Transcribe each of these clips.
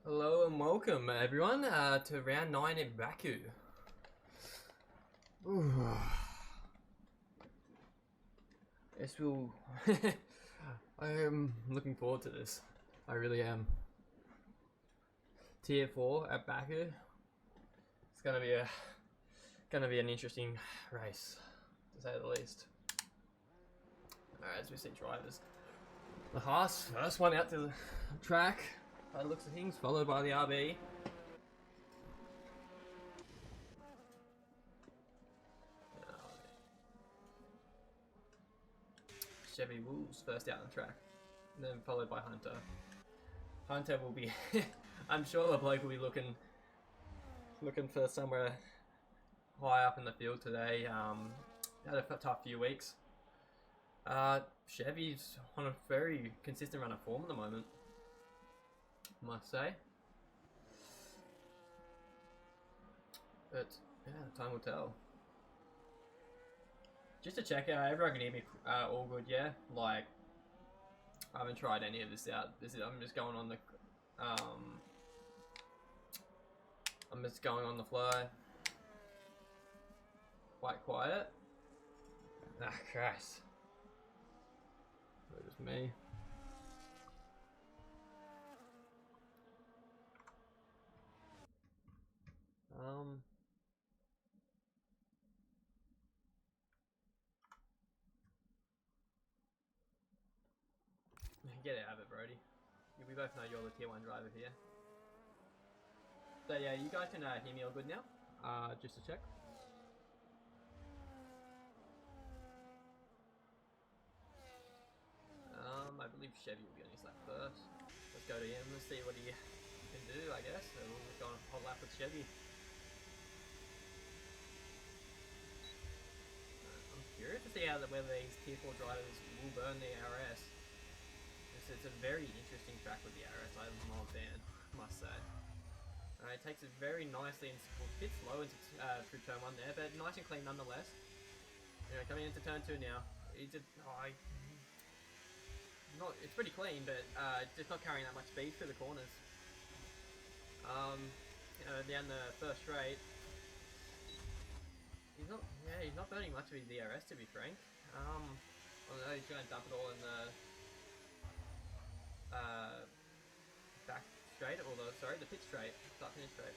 Hello and welcome everyone to round 9 in Baku. This will... I am looking forward to this. I really am. Tier 4 at Baku. It's gonna be an interesting race, to say the least. Alright, as we see drivers. The Haas, first one out to the track. By the looks of things, followed by the RB. Chevy Wolves first out on the track, and then followed by Hunter. Hunter will be, I'm sure the bloke will be looking for somewhere high up in the field today. Had a tough few weeks. Chevy's on a very consistent run of form at the moment, I must say. But yeah, time will tell. Just to check out, everyone can hear me all good, yeah? Like, I haven't tried any of this out. I'm just going on the I'm just going on the fly. Quite quiet. Ah, Christ. It was me. Get out of it, Brody. We both know you're the tier 1 driver here. So yeah, you guys can hear me all good now? Just to check. I believe Chevy will be on his lap first. Let's go to him, let's see what he can do, I guess. So we'll just go on a whole lap with Chevy. I'm curious to see whether these tier 4 drivers will burn the RS. It's a very interesting track with the RS. I'm not a fan, I must say. It takes it very nicely and a bit slow into through turn 1 there, but nice and clean nonetheless. Coming into turn 2 now. It's pretty clean, but just not carrying that much speed through the corners. Down the first straight, he's not burning much of his DRS, to be frank. Although he's going to dump it all in the back straight, or the pit straight, start finish straight.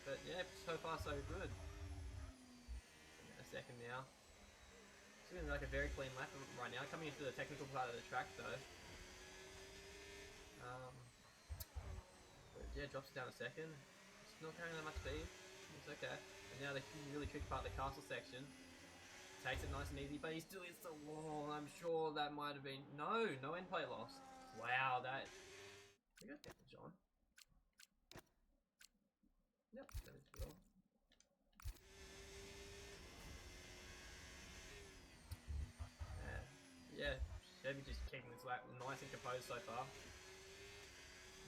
But yeah, so far so good. A second now. It's looking like a very clean lap right now. Coming into the technical part of the track though. But yeah, drops it down a second. It's not carrying that much speed. It's okay. And now the really tricky part, the castle section. Takes it nice and easy, but he still hits the wall. I'm sure that might have been no end plate loss. Wow, that. We got that for John. Yep, that is cool. Yeah, Chevy just keeping this lap nice and composed so far.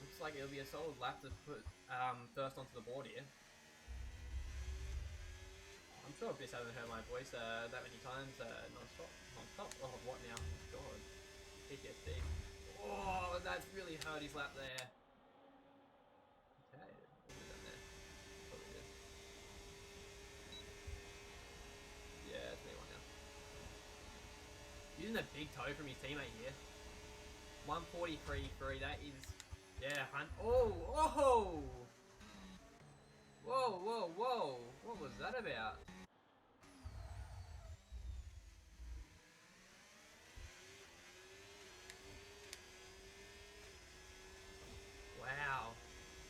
Looks like it'll be a solid lap to put first onto the board here. I'm sure this hasn't heard my voice that many times non-stop. Oh, what now? God. PTSD. Oh, that's really hurt his lap there. Okay, what have we done there? Probably good. Yeah, it's me one now. Using a big toe from his teammate here. 143.3, that is... Yeah, Hunt. Oh! Whoa! Whoa! What was that about? Wow.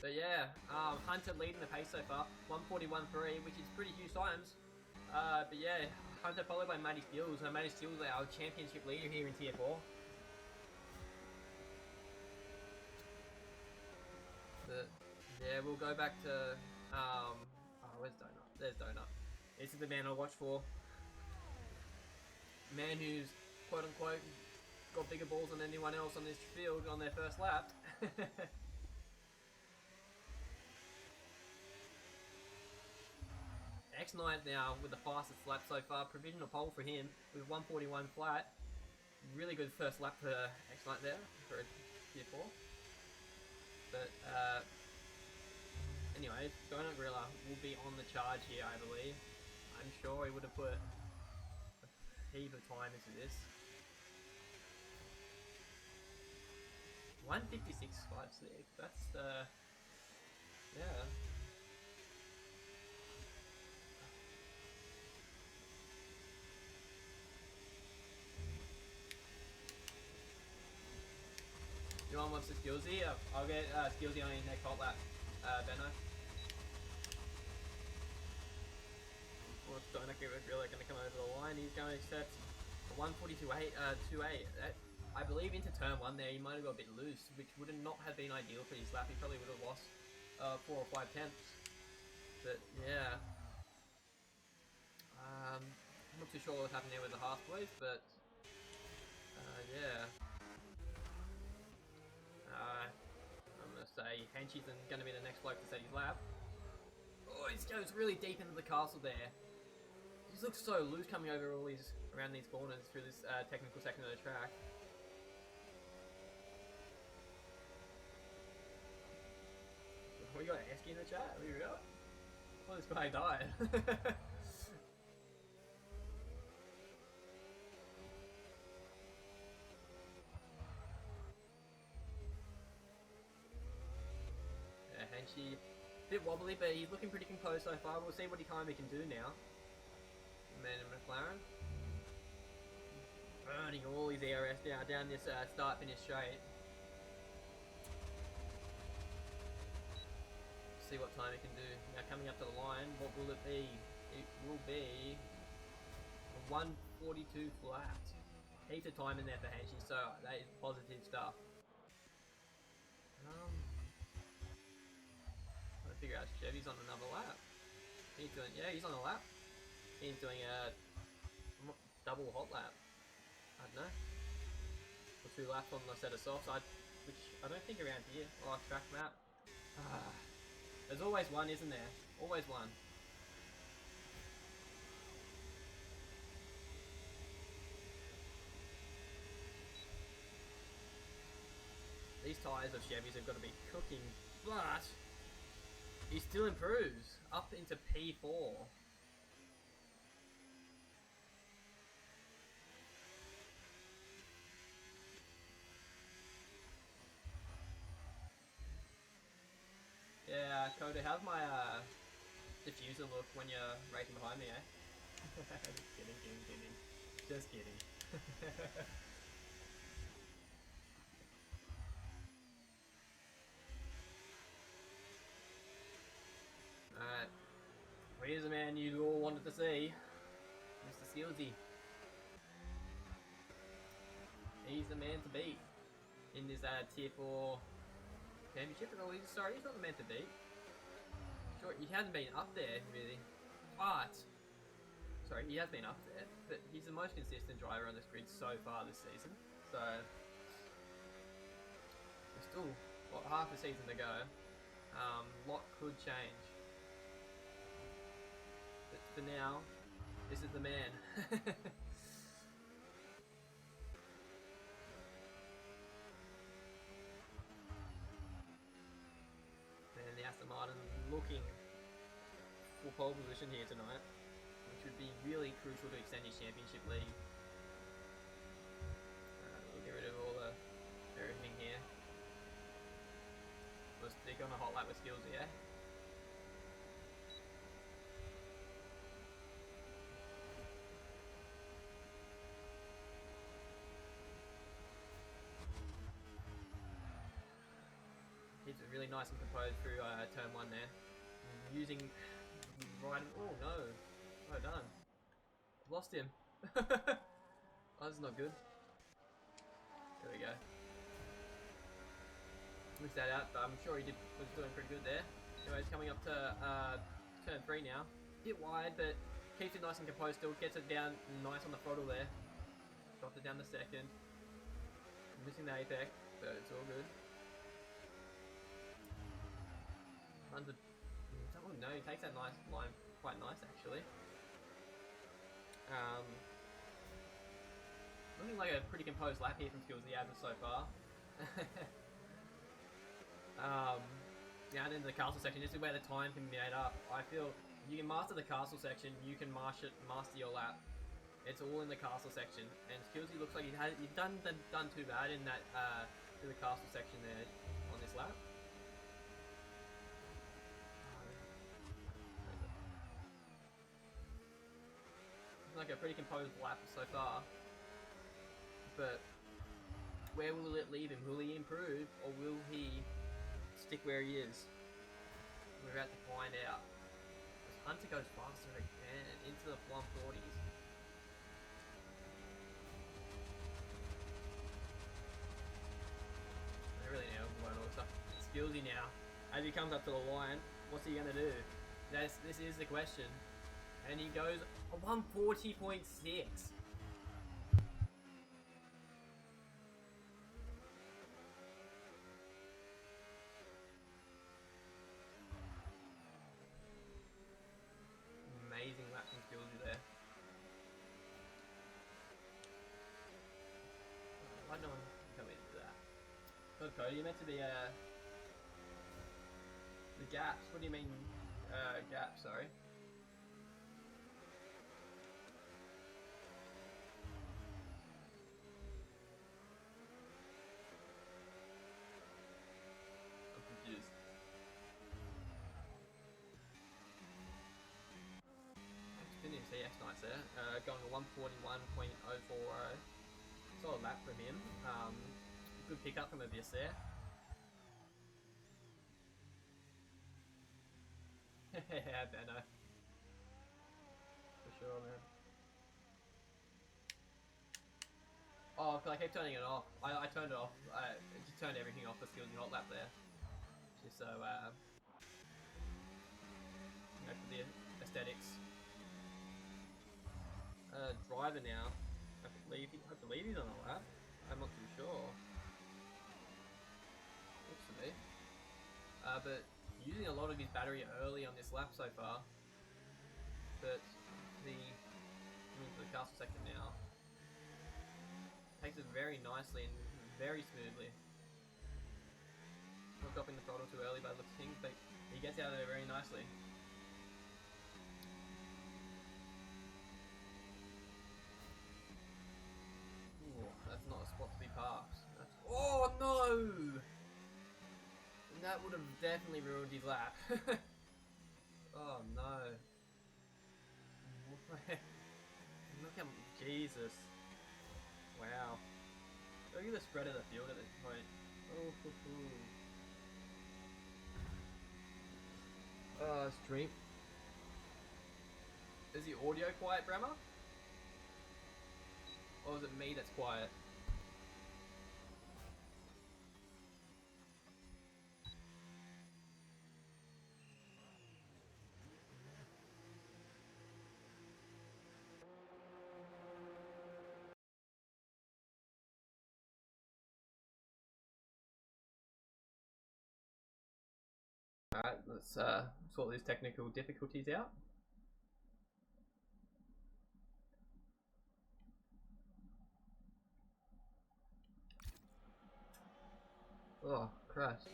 But yeah, Hunter leading the pace so far, 141.3, which is pretty huge times. But yeah, Hunter followed by Matty Steele. So Matty Steele is our championship leader here in Tier 4. But yeah, we'll go back to where's Donut? There's Donut. This is the man I watch for. Man who's quote unquote got bigger balls than anyone else on this field on their first lap. X9 now with the fastest lap so far. Provisional pole for him with 141 flat. Really good first lap for X9 there for a Tier 4. But Anyway, Donut Gorilla will be on the charge here, I believe. I'm sure he would have put a heap of time into this. 156.56. That's yeah. You want what's the Skillsy? I'll get Skillsy on your next hot lap, Benno. Well, Donut Gorilla going to come over the line. He's going to accept a 142.8, 2.8. I believe into turn 1 there, he might have got a bit loose, which would not have been ideal for his lap. He probably would have lost 4 or 5 tenths. But yeah, I'm not too sure what's happening there with the half boys, but yeah. I'm gonna say Henshi's going to be the next bloke to set his lap. Oh, he goes really deep into the castle there. He looks so loose coming over all these around these corners through this technical section of the track. We got Esky in the chat. We got. Oh, this guy died. Yeah, Henshi, a bit wobbly, but he's looking pretty composed so far. We'll see what kind he can do now. Man in McLaren, burning all his ERS down this start-finish straight. See what time he can do. Now coming up to the line, what will it be? It will be a 142 flat. Heaps of time in there for Henshi, so that is positive stuff. Trying to figure out Chevy's on another lap. He's doing, yeah, he's on a lap. He's doing a double hot lap. I don't know. Or 2 laps on the set of softs, which I don't think around here. Oh, track map. There's always one, isn't there? Always one. These tyres of Chevys have got to be cooking, but he still improves up into P4. Yeah, Coda, how's my diffuser look when you're racing behind me, eh? Just kidding. Just kidding. Alright. Here's the man you all wanted to see. Mr. Skillsy. He's the man to beat in this tier 4 championship. Sorry, he's not the man to beat. Sure, he hasn't been up there, really. But, sorry, he has been up there, but he's the most consistent driver on this grid so far this season. So, there's still, what, half a season to go. Lot could change. But for now, this is the man. And the Aston Martin looking for pole position here tonight, which would be really crucial to extend his championship lead. We'll get rid of all everything here. We'll stick on a hot lap with skills, yeah? It's really nice and composed through turn 1 there. Using right. Oh no! Well done. Lost him. Oh, this is not good. There we go. Missed that out, but I'm sure he was doing pretty good there. Anyways, coming up to turn 3 now. Bit wide, but keeps it nice and composed still. Gets it down nice on the throttle there. Dropped it down the second. Missing the apex, but it's all good. Runs a... Oh no, he takes that nice line quite nice actually. Looking like a pretty composed lap here from Skills the Abbott so far. down into the castle section. This is where the time can be made up. I feel you can master the castle section, you can master your lap. It's all in the castle section, and Skillsy looks like you've done too bad in that to the castle section there on this lap. Like a pretty composed lap so far, but where will it leave him? Will he improve, or will he stick where he is? We're about to find out. Hunter goes faster again into the 140s. I really know what all stuff. Skillsy now, as he comes up to the line, what's he gonna do? This is the question, and he goes a 140.6. Amazing lap from Skillsy there. Why no one come into that? Good Cody, you're meant to be the gaps. What do you mean gaps? Sorry. I'm confused. Finish the X Knights there, going a 141.040. Solid lap from him. Good pickup from Abyss there. Yeah, Benno. For sure, man. Oh, cause I kept turning it off. I turned it off. I just turned everything off for Skillsy hot lap there. Just so, you know, for the aesthetics. Driver now. I believe he's on a lap. I'm not too sure. Looks to be. But using a lot of his battery early on this lap so far. But into the castle section now. Takes it very nicely and very smoothly. Not dropping the throttle too early by the looks of things, but he gets out of there very nicely. That's not a spot to be passed. Oh no! That would have definitely ruined his lap. Oh no. Look how Jesus. Wow. Look at the spread of the field at this point. Oh, stream. Is the audio quiet, Bremer? Or is it me that's quiet? Alright, let's sort these technical difficulties out. Oh, Christ.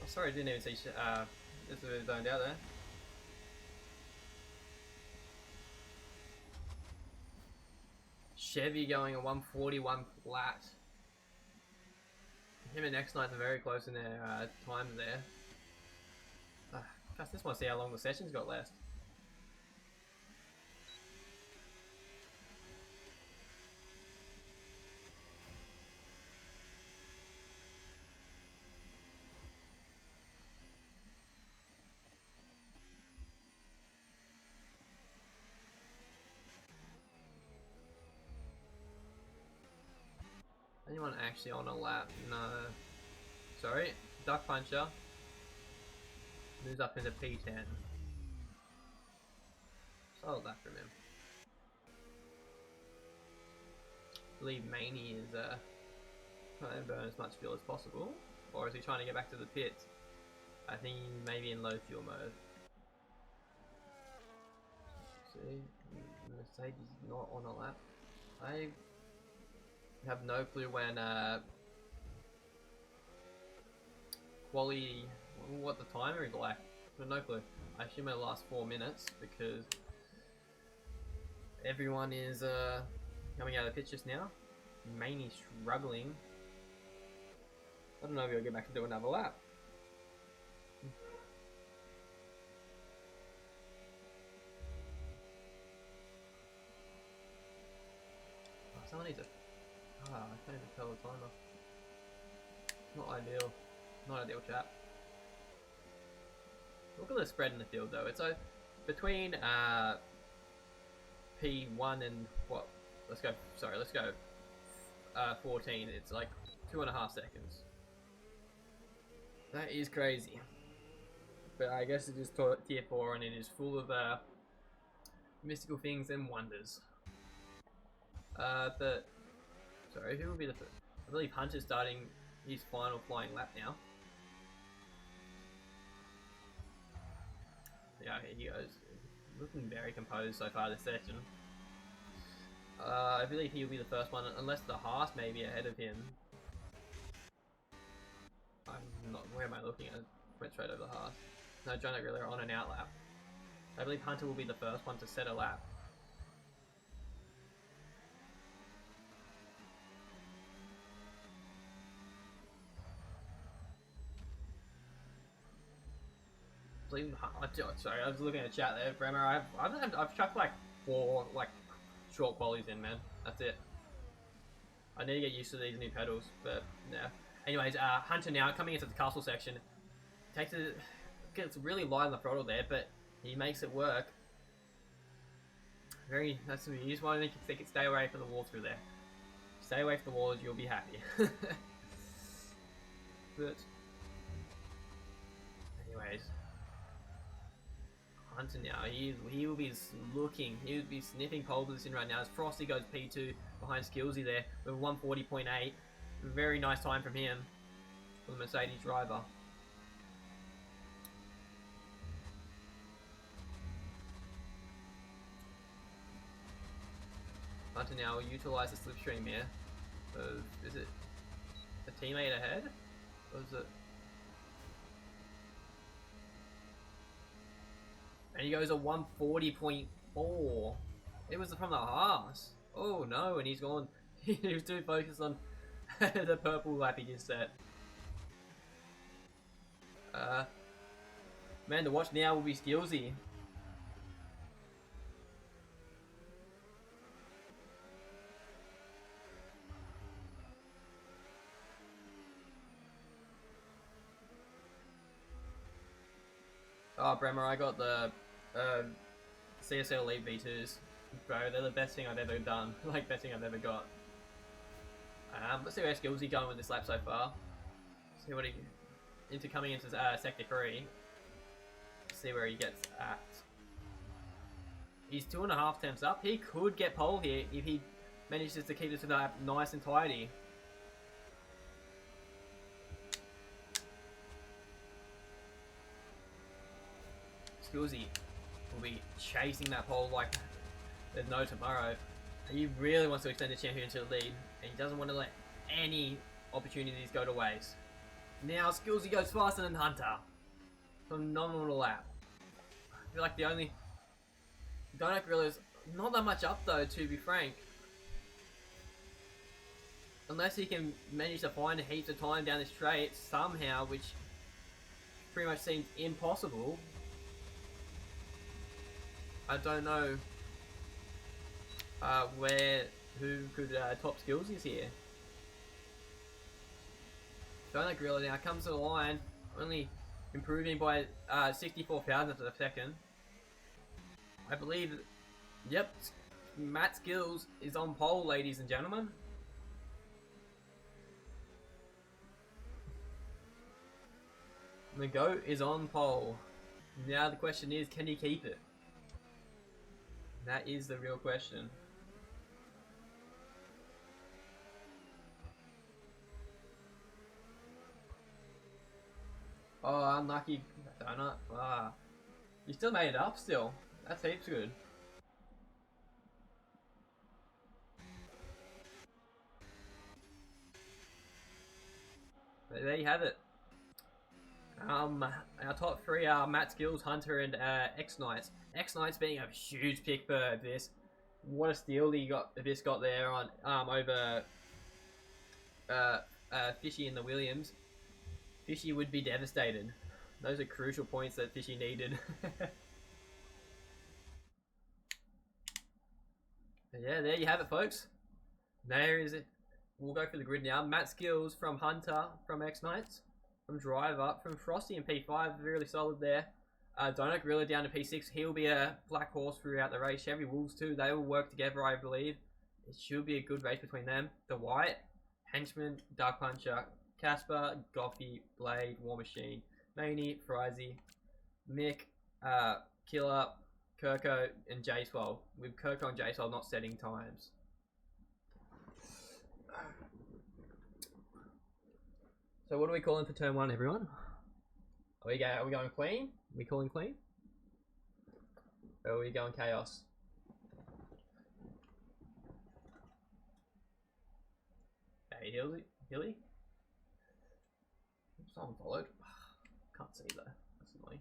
Oh, sorry, I didn't even see this was zoned out there. Chevy going a 141 flat. Him and X Knights are very close in their times there. I just want to see how long the session's got left. Anyone actually on a lap? No. Sorry, Duck Puncher moves up into P10. Solid lap from him. I believe Maney is trying to burn as much fuel as possible, or is he trying to get back to the pits? I think maybe in low fuel mode. See, Mercedes is not on a lap. I have no clue when quality, what the timer is like. I have no clue. I assume it lasts 4 minutes because everyone is coming out of the pit just now. Mainly struggling. I don't know if he'll get back to do another lap. Oh, someone needs a... I can't even tell the timer. Not ideal. Not ideal, chat. Look at the spread in the field though. It's between P1 and what? Let's go 14. It's like 2.5 seconds. That is crazy. But I guess it is tier 4 and it is full of mystical things and wonders. But sorry, who will be the first? I believe Hunter's starting his final flying lap now. Yeah, here he goes. Looking very composed so far this session. I believe he'll be the first one, unless the Haas may be ahead of him. I'm not. Where am I looking at? Went straight over the Haas. No, John O'Greely on an out lap. I believe Hunter will be the first one to set a lap. Sorry, I was looking at the chat there, Bremer. I've chucked like 4 like short qualies in, man. That's it. I need to get used to these new pedals, but yeah. Anyways, Hunter now coming into the castle section, gets really light on the throttle there, but he makes it work. You just want to stay away from the wall through there. Stay away from the walls, you'll be happy. But anyways, Hunter now, he will be looking, he will be sniffing pole position right now as Frosty goes P2 behind Skillsy there with 140.8. Very nice time from him, for the Mercedes driver. Hunter now will utilise the slipstream here. Is it a teammate ahead? Or is it... And he goes a 140.4. It was from the Haas. Oh no, and he's gone. He was too focused on the purple lap he just set. Man, to watch now will be Skillsy. Oh, Bremer, I got the CSL Elite V2s. Bro, they're the best thing I've ever done. Like, best thing I've ever got. Let's see where Skillsy going with this lap so far. See what he... coming into Sector 3. See where he gets at. He's 2.5 temps up. He could get pole here if he manages to keep this lap nice and tidy. Skillsy will be chasing that pole like there's no tomorrow. He really wants to extend the championship lead, and he doesn't want to let any opportunities go to waste. Now Skillsy goes faster than Hunter. Phenomenal lap. I feel like the only Donut Gorilla's not that much up though, to be frank. Unless he can manage to find heaps of time down the straight somehow, which pretty much seems impossible. I don't know who could top Skillsy here. Donut Gorilla now comes to the line, only improving by 64 thousandths of a second. I believe, yep, Matt Skills is on pole, ladies and gentlemen. The GOAT is on pole. Now the question is, can he keep it? That is the real question. Oh, unlucky donut. Ah, you still made it up still. That's heaps good. But there you have it. Our top three are Matt Skills, Hunter, and X Knights. X Knights being a huge pick for this. What a steal this got there on over Fishy and the Williams. Fishy would be devastated. Those are crucial points that Fishy needed. Yeah, there you have it, folks. There is it. We'll go for the grid now. Matt Skills from Hunter from X Knights. From Driver, from Frosty and P5, really solid there. Donut Gorilla down to P6. He'll be a black horse throughout the race. Chevy Wolves too. They will work together, I believe. It should be a good race between them. The White, Henchman, Dark Puncher, Casper, Goffy, Blade, War Machine, Maney, Frizy, Mick, Killer, Kirko, and J-Swell. With Kirko and J-Swell not setting times. So what are we calling for turn one, everyone? Are we going clean? Are we calling clean? Or are we going chaos? Hey, Hilly? Someone followed. Can't see though. That's annoying.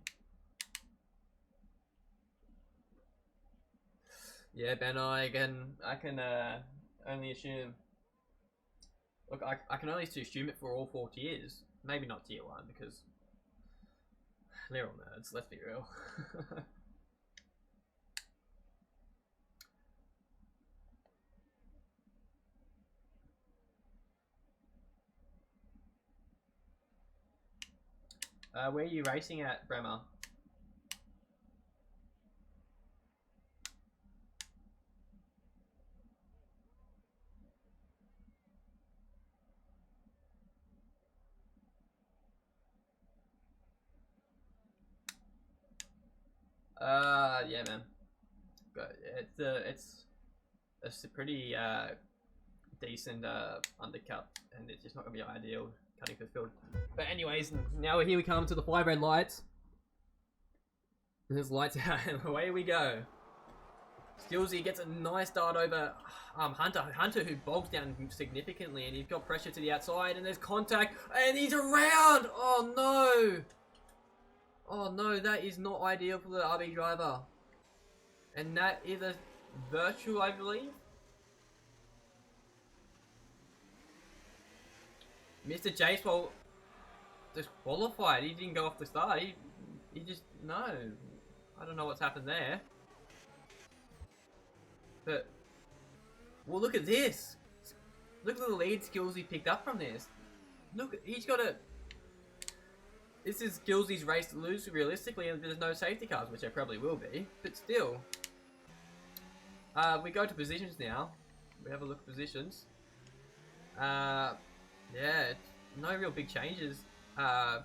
Yeah, Ben, I can only assume. Look, I can only assume it for all 4 tiers. Maybe not tier 1 because they're all nerds, let's be real. Where are you racing at, Bremer? Yeah, man. But it's a pretty decent undercut, and it's just not gonna be ideal cutting for field. But anyways, now here we come to the 5 red lights. There's lights out, and away we go. Skillsy gets a nice dart over Hunter, who bogs down significantly, and he's got pressure to the outside, and there's contact, and he's around. Oh no! Oh no, that is not ideal for the RB driver. And that is a virtual, I believe. Mr. J-Swell disqualified. He didn't go off the start. He just, no. I don't know what's happened there. But, well, look at this. Look at the lead skills he picked up from this. Look, he's got a... This is Gilsy's race to lose realistically, and there's no safety cars, which there probably will be, but still. We go to positions now. We have a look at positions. Yeah, no real big changes. The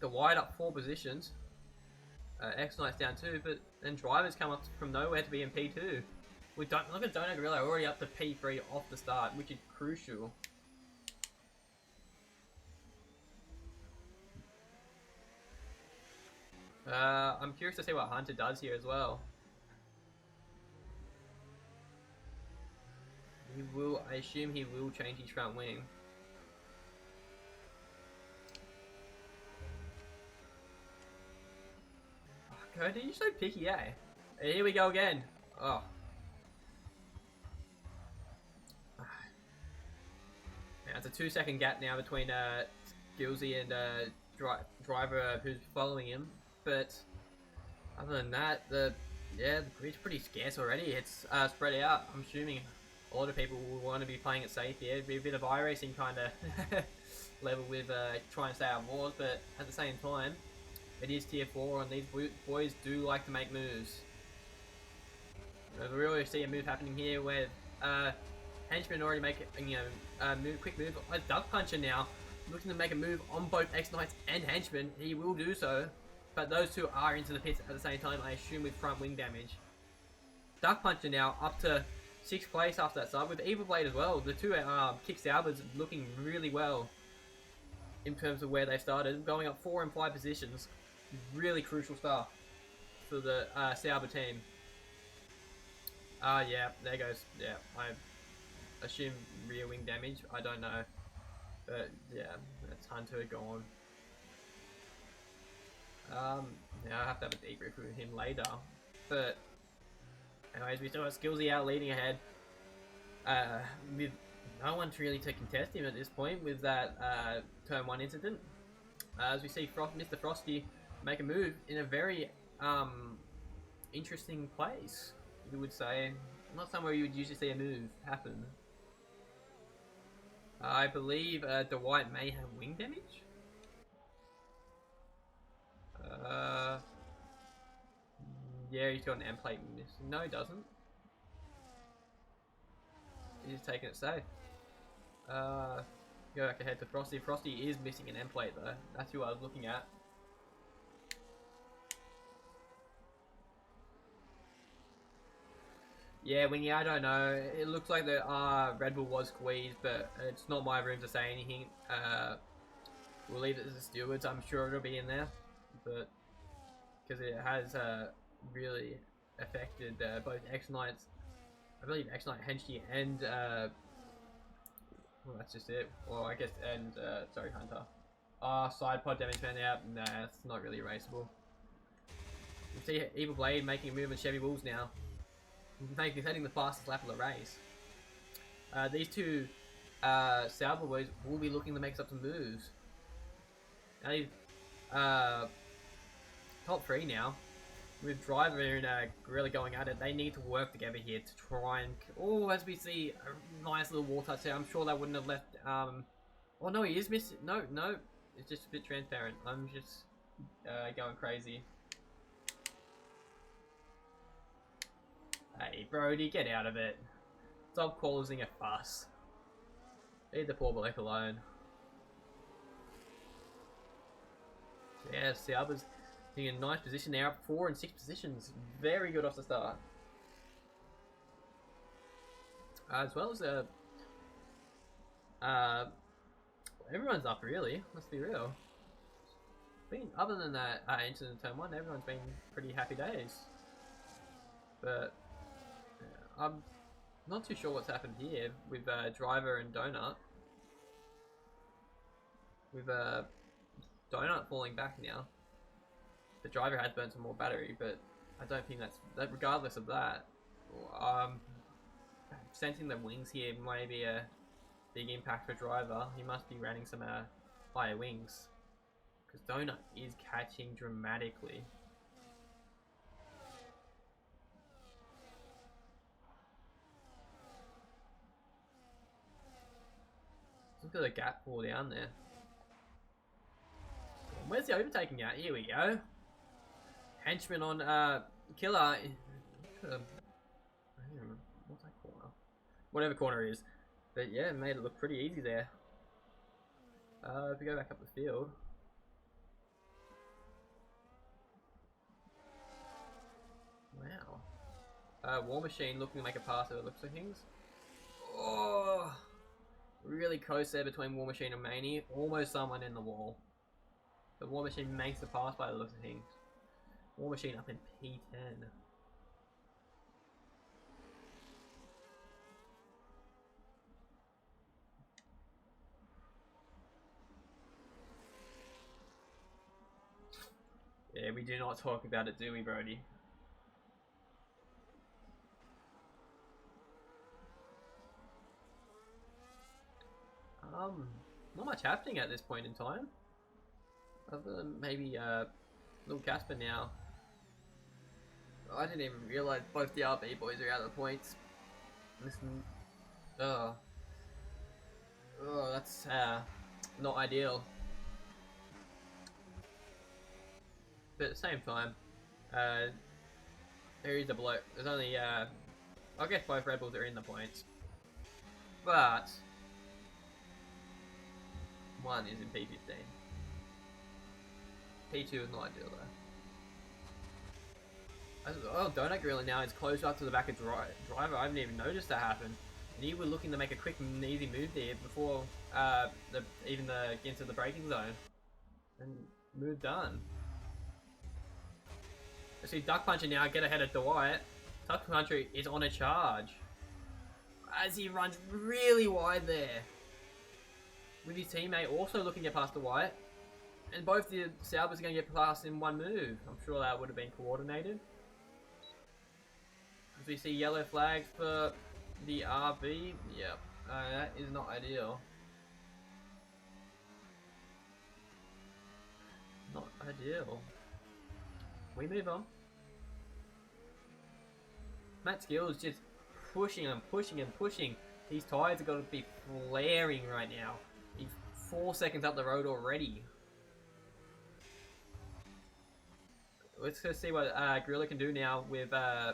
White up 4 positions. X Knight's down 2, but then Drivers come up from nowhere to be in P2. Look at Donut Gorilla already up to P3 off the start, which is crucial. I'm curious to see what Hunter does here as well. I assume he will change his front wing. Oh, Cody, you're so picky, eh? Here we go again. Oh. Now it's a 2-second gap now between Gilsy and Driver who's following him. But other than that, the grid's pretty scarce already. It's spread out. I'm assuming a lot of people will want to be playing it safe here. It'd be a bit of iRacing kind of level with trying to stay out of wars, but at the same time, it is tier 4, and these boys do like to make moves. We really see a move happening here where Henchman already make a quick move. A Duck Puncher now looking to make a move on both X Knights and Henchman. He will do so. But those two are into the pits at the same time, I assume, with front wing damage. Duck Puncher now up to 6th place after that start, with Evil Blade as well. The two kick salvers looking really well. in terms of where they started, going up 4 and 5 positions. Really crucial stuff for the Sauber team. Yeah, there goes. Yeah, I assume rear wing damage. I don't know, but yeah, that's Hunter gone. Yeah, I have to have a debrief with him later. But anyways, we still have Skillsy out leading ahead. With no one really to contest him at this point with that turn 1 incident. As we see Mr. Frosty make a move in a very interesting place, you would say. Not somewhere you would usually see a move happen. I believe Dwight may have wing damage. Yeah, he's got an end plate miss. No, he doesn't. He's taking it safe. Go back ahead to Frosty. Frosty is missing an end plate though. That's who I was looking at. Yeah, Wingy, I don't know. It looks like the Red Bull was squeezed, but it's not my room to say anything. We'll leave it to the stewards. I'm sure it'll be in there, but because it has really affected both X-Knights, I believe X-Knight Henschke and well, that's just it. Well, I guess, and sorry, Hunter. Side pod damage found out. Nah, it's not really erasable. You see Evil Blade making a move on Chevy Wolves now. Setting the fastest lap of the race. These two Sauber boys will be looking to make up some moves. Now, top 3 now. With Driver and Gorilla going at it, they need to work together here to try and... Oh, as we see, a nice little wall touch there. I'm sure that wouldn't have left... Oh no, he is missing... No, it's just a bit transparent. I'm just going crazy. Hey, Brody, get out of it. Stop causing a fuss. Leave the poor bloke alone. Yeah, Sauber's in a nice position now, 4 and 6 positions. Very good off the start. As well as everyone's up really. Let's be real. Other than that incident in turn 1, everyone's been pretty happy days. But I'm not too sure what's happened here with Driver and Donut. With Donut falling back now. The Driver has burnt some more battery, but I don't think that's regardless of that. Sensing the wings here may be a big impact for Driver. He must be running some higher wings, because Donut is catching dramatically. Look at the gap fall down there. Where's the overtaking at? Here we go. Henchman on Killer. I don't remember. What's that corner? Whatever corner it is. But yeah, it made it look pretty easy there. If we go back up the field. Wow. War Machine looking to make a pass over the looks of things. Oh! Really close there between War Machine and Maney. Almost someone in the wall. The War Machine makes the pass by the looks of things. War Machine up in P10. Yeah, we do not talk about it, do we, Brody? Not much happening at this point in time. Other than maybe little Casper now. I didn't even realise both the RB boys are out of the points. Listen, oh, that's not ideal. But at the same time, there is a bloke. There's only I guess both Red Bulls are in the points, but one is in P15. P2 is not ideal though. Oh, Donut Gorilla now is close up to the back of Driver. I haven't even noticed that happen. And he was looking to make a quick and easy move there before even get into the braking zone. And move done. I see Duck Puncher now get ahead of Dwight. Duck Puncher is on a charge. As he runs really wide there. With his teammate also looking to get past Dwight. And both the Saubers are going to get past in one move. I'm sure that would have been coordinated. As we see yellow flags for the RB. Yep, that is not ideal. Not ideal. We move on. Matt Skill is just pushing and pushing and pushing. These tyres are going to be flaring right now. He's 4 seconds up the road already. Let's go see what Gorilla can do now with... Oh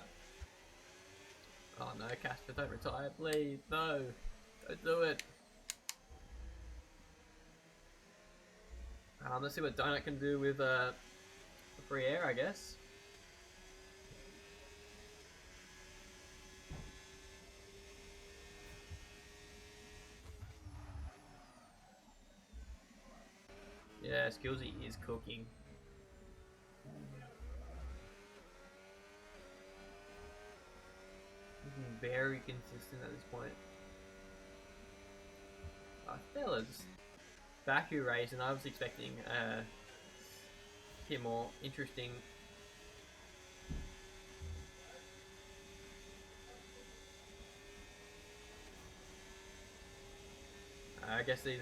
no, Casper, don't retire, please. No, don't do it. Let's see what Donut can do with free air, I guess. Yeah, Skillsy is cooking. Very consistent at this point. Fellas, Baku race, and I was expecting a bit more interesting. I guess these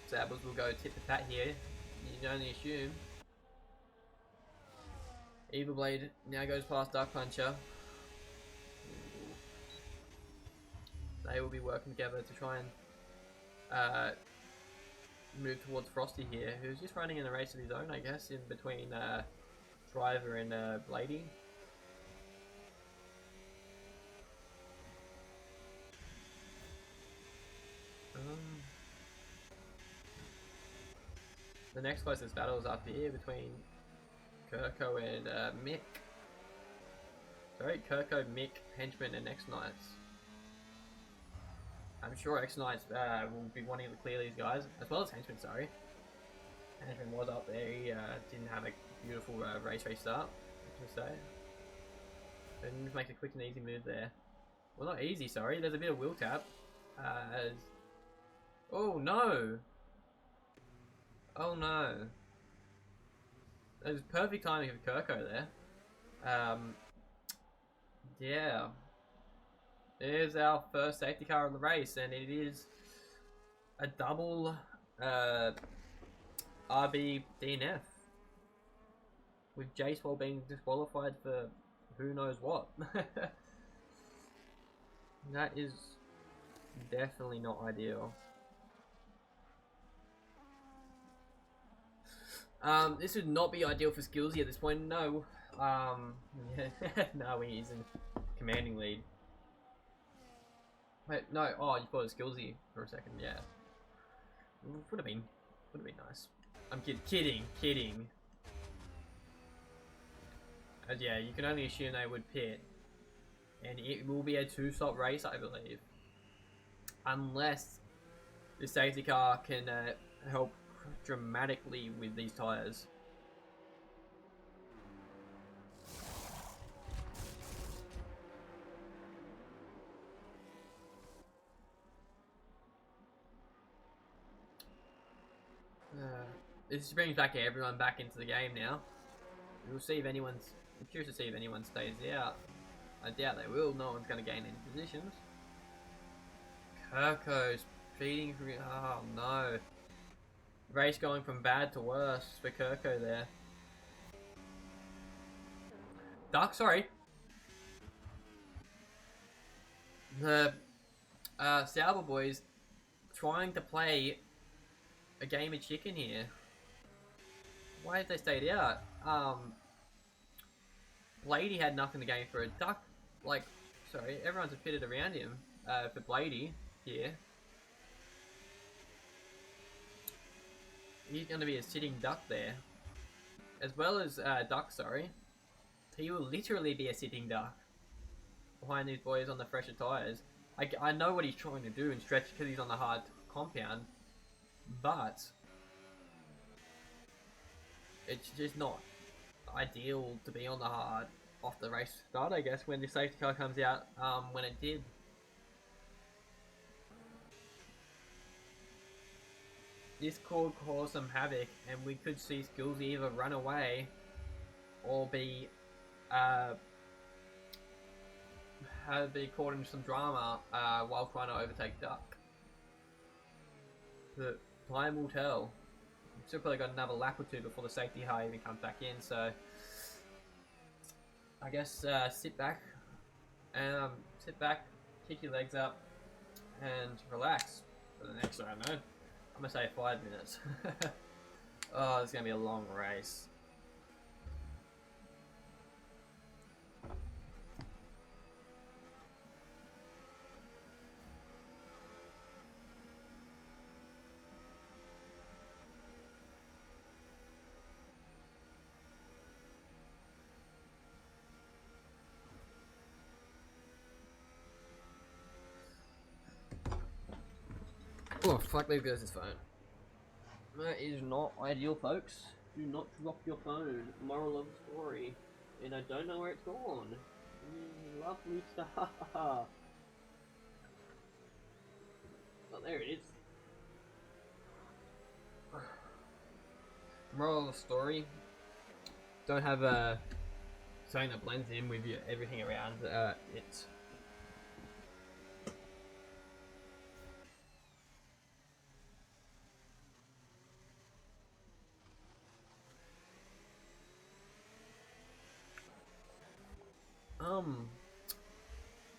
Sabbers will go tit for tat here. You can only assume. Evil Blade now goes past Dark Puncher. They will be working together to try and move towards Frosty here, who's just running in a race of his own, I guess, in between Driver and Blady. The next closest battle is up here between Kirko and Mick. Sorry, Kirko, Mick, Henchman, and X-Knights. I'm sure X-Knights will be wanting to clear these guys, as well as Henchman, sorry. Henchman was up there, he didn't have a beautiful race start, I should say. And just makes a quick and easy move there. Well, not easy, sorry, there's a bit of wheel tap. Oh no! Oh no. That was perfect timing of Kirko there. Yeah. There's our first safety car of the race, and it is a double RB DNF. With J-Swell being disqualified for who knows what. That is definitely not ideal. This would not be ideal for Skillsy at this point, no. Yeah, no, he's in commanding lead. Wait, no, oh, you thought it was Skillsy for a second, yeah. Would have been nice. I'm kidding. As yeah, you can only assume they would pit. And it will be a 2-stop race, I believe. Unless the safety car can help dramatically with these tyres. This brings back everyone back into the game now. We'll see if anyone's... I'm curious to see if anyone stays out. I doubt they will. No one's going to gain any positions. Kirko's feeding from... Oh no. Race going from bad to worse for Kirko there. Duck, sorry. The Sauber boys trying to play a game of chicken here. Why have they stayed out? Blady had nothing to gain for a Duck. Like, sorry, everyone's pitted around him for Blady here. He's going to be a sitting Duck there. As well as Duck, sorry. He will literally be a sitting Duck behind these boys on the fresher tyres. I know what he's trying to do and stretch because he's on the hard compound, but it's just not ideal to be on the hard off the race start, I guess, when the safety car comes out when it did. This could cause some havoc, and we could see Skills either run away or be caught in some drama while trying to overtake Duck. But time will tell. We've still probably got another lap or two before the safety car even comes back in, so I guess sit back, kick your legs up, and relax for the next, I don't know, I'm gonna say 5 minutes. Oh, it's gonna be a long race. Oh, fuck, there goes his phone. That is not ideal, folks. Do not drop your phone. Moral of the story. And I don't know where it's gone. Lovely stuff. Oh, there it is. Moral of the story. Don't have something that blends in with everything around it.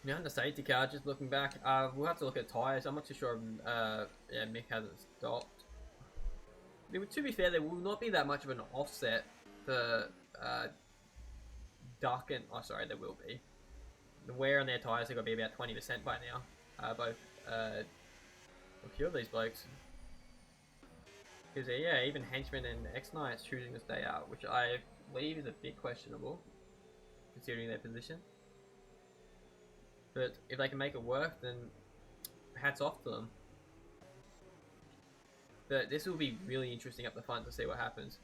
Behind the safety car, just looking back, we'll have to look at tyres. I'm not too sure if Mick hasn't stopped. To be fair, there will not be that much of an offset for Duck and... Oh, sorry, there will be. The wear on their tyres have got to be about 20% by now. Both a few of these blokes. Because, yeah, even Henchman and X-Knight's choosing to stay out, which I believe is a bit questionable, considering their position. But if they can make it work, then hats off to them. But this will be really interesting up the front to see what happens.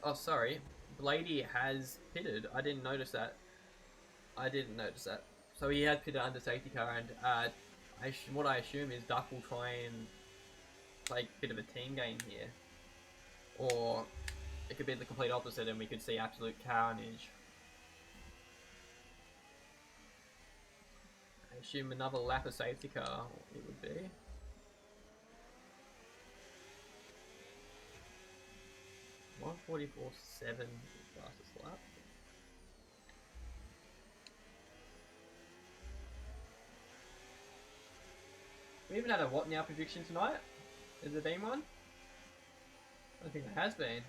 Oh, sorry. Blady has pitted. I didn't notice that. So he had pitted under safety car, and what I assume is Duck will try and play a bit of a team game here. Or it could be the complete opposite and we could see absolute carnage. I assume another lap of safety car it would be. .144.7 fastest lap. We even had a what now prediction tonight? Has there been one? I don't think there has been.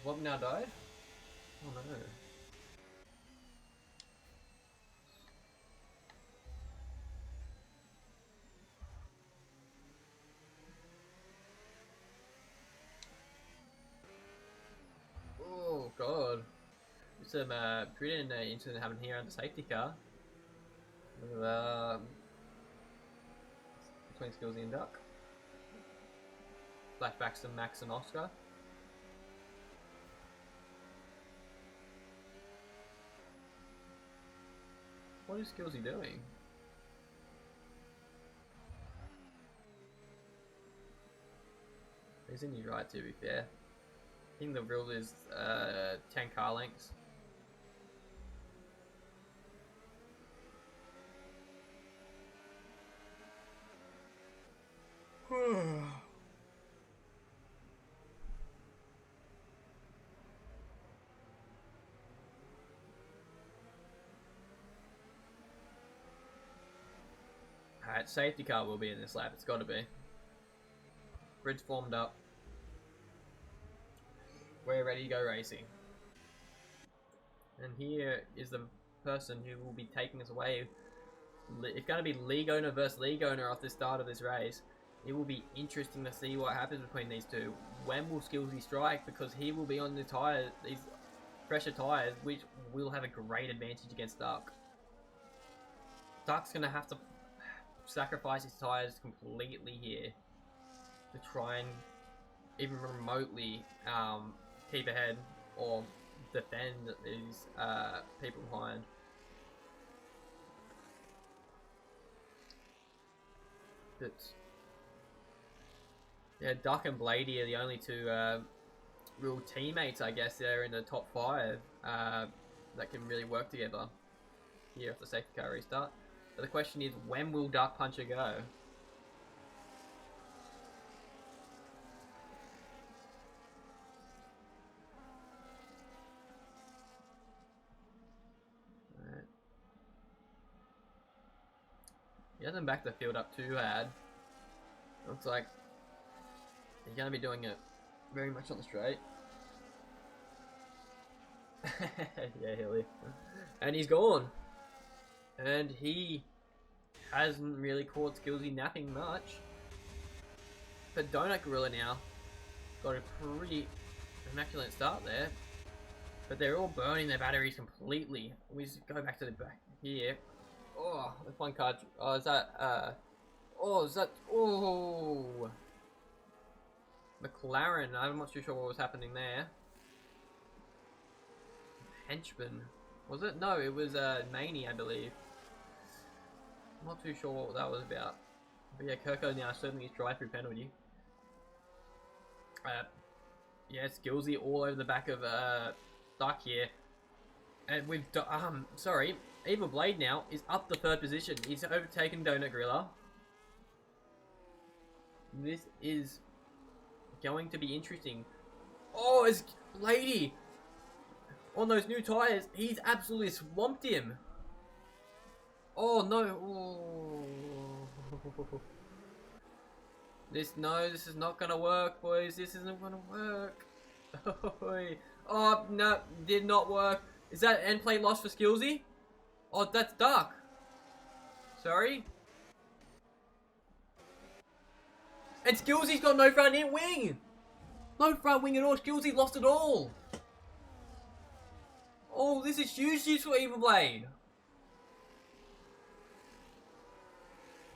What now died? Oh no. Oh god. Some pretty incident happened here on the safety car. Between Skills and Duck. Flashbacks to Max and Oscar. What is Skillsy doing? He's in your right, to be fair. I think the rule is 10 car lengths. Alright, safety car will be in this lap, it's got to be. Grid's formed up. We're ready to go racing. And here is the person who will be taking us away it's going to be league owner versus league owner at the start of this race. It will be interesting to see what happens between these two. When will Skillsy strike? Because he will be on the tires, these fresher tires, which will have a great advantage against Duck. Duck's going to have to sacrifice his tires completely here to try and even remotely keep ahead or defend these people behind. But yeah, Duck and Blady are the only two real teammates, I guess. They're in the top 5 that can really work together here at the safety car restart. But the question is, when will Duck Puncher go? Alright. He hasn't backed the field up too bad. Looks like he's going to be doing it very much on the straight. Yeah, Hilly. And he's gone. And he hasn't really caught Skillsy napping much. But Donut Gorilla now got a pretty immaculate start there. But they're all burning their batteries completely. We just go back to the back here. Oh, there's one card. Oh, is that, oh. McLaren, I'm not too sure what was happening there. Henchman, was it? No, it was Maney, I believe. I'm not too sure what that was about. But yeah, Kirko now certainly his drive-through penalty. Yeah, Skillsy all over the back of Duck here. And we've sorry, Evil Blade now is up the 3rd position. He's overtaken Donut Gorilla. This is going to be interesting. Oh, it's Lady on those new tires. He's absolutely swamped him. Oh no! Oh. This is not gonna work, boys. This isn't gonna work. Oh no, did not work. Is that end plate loss for Skillsy? Oh, that's Duck. Sorry. And Skillsy's got no front end wing. No front wing at all. Skillsy lost it all. Oh, this is huge news for Evil Blade.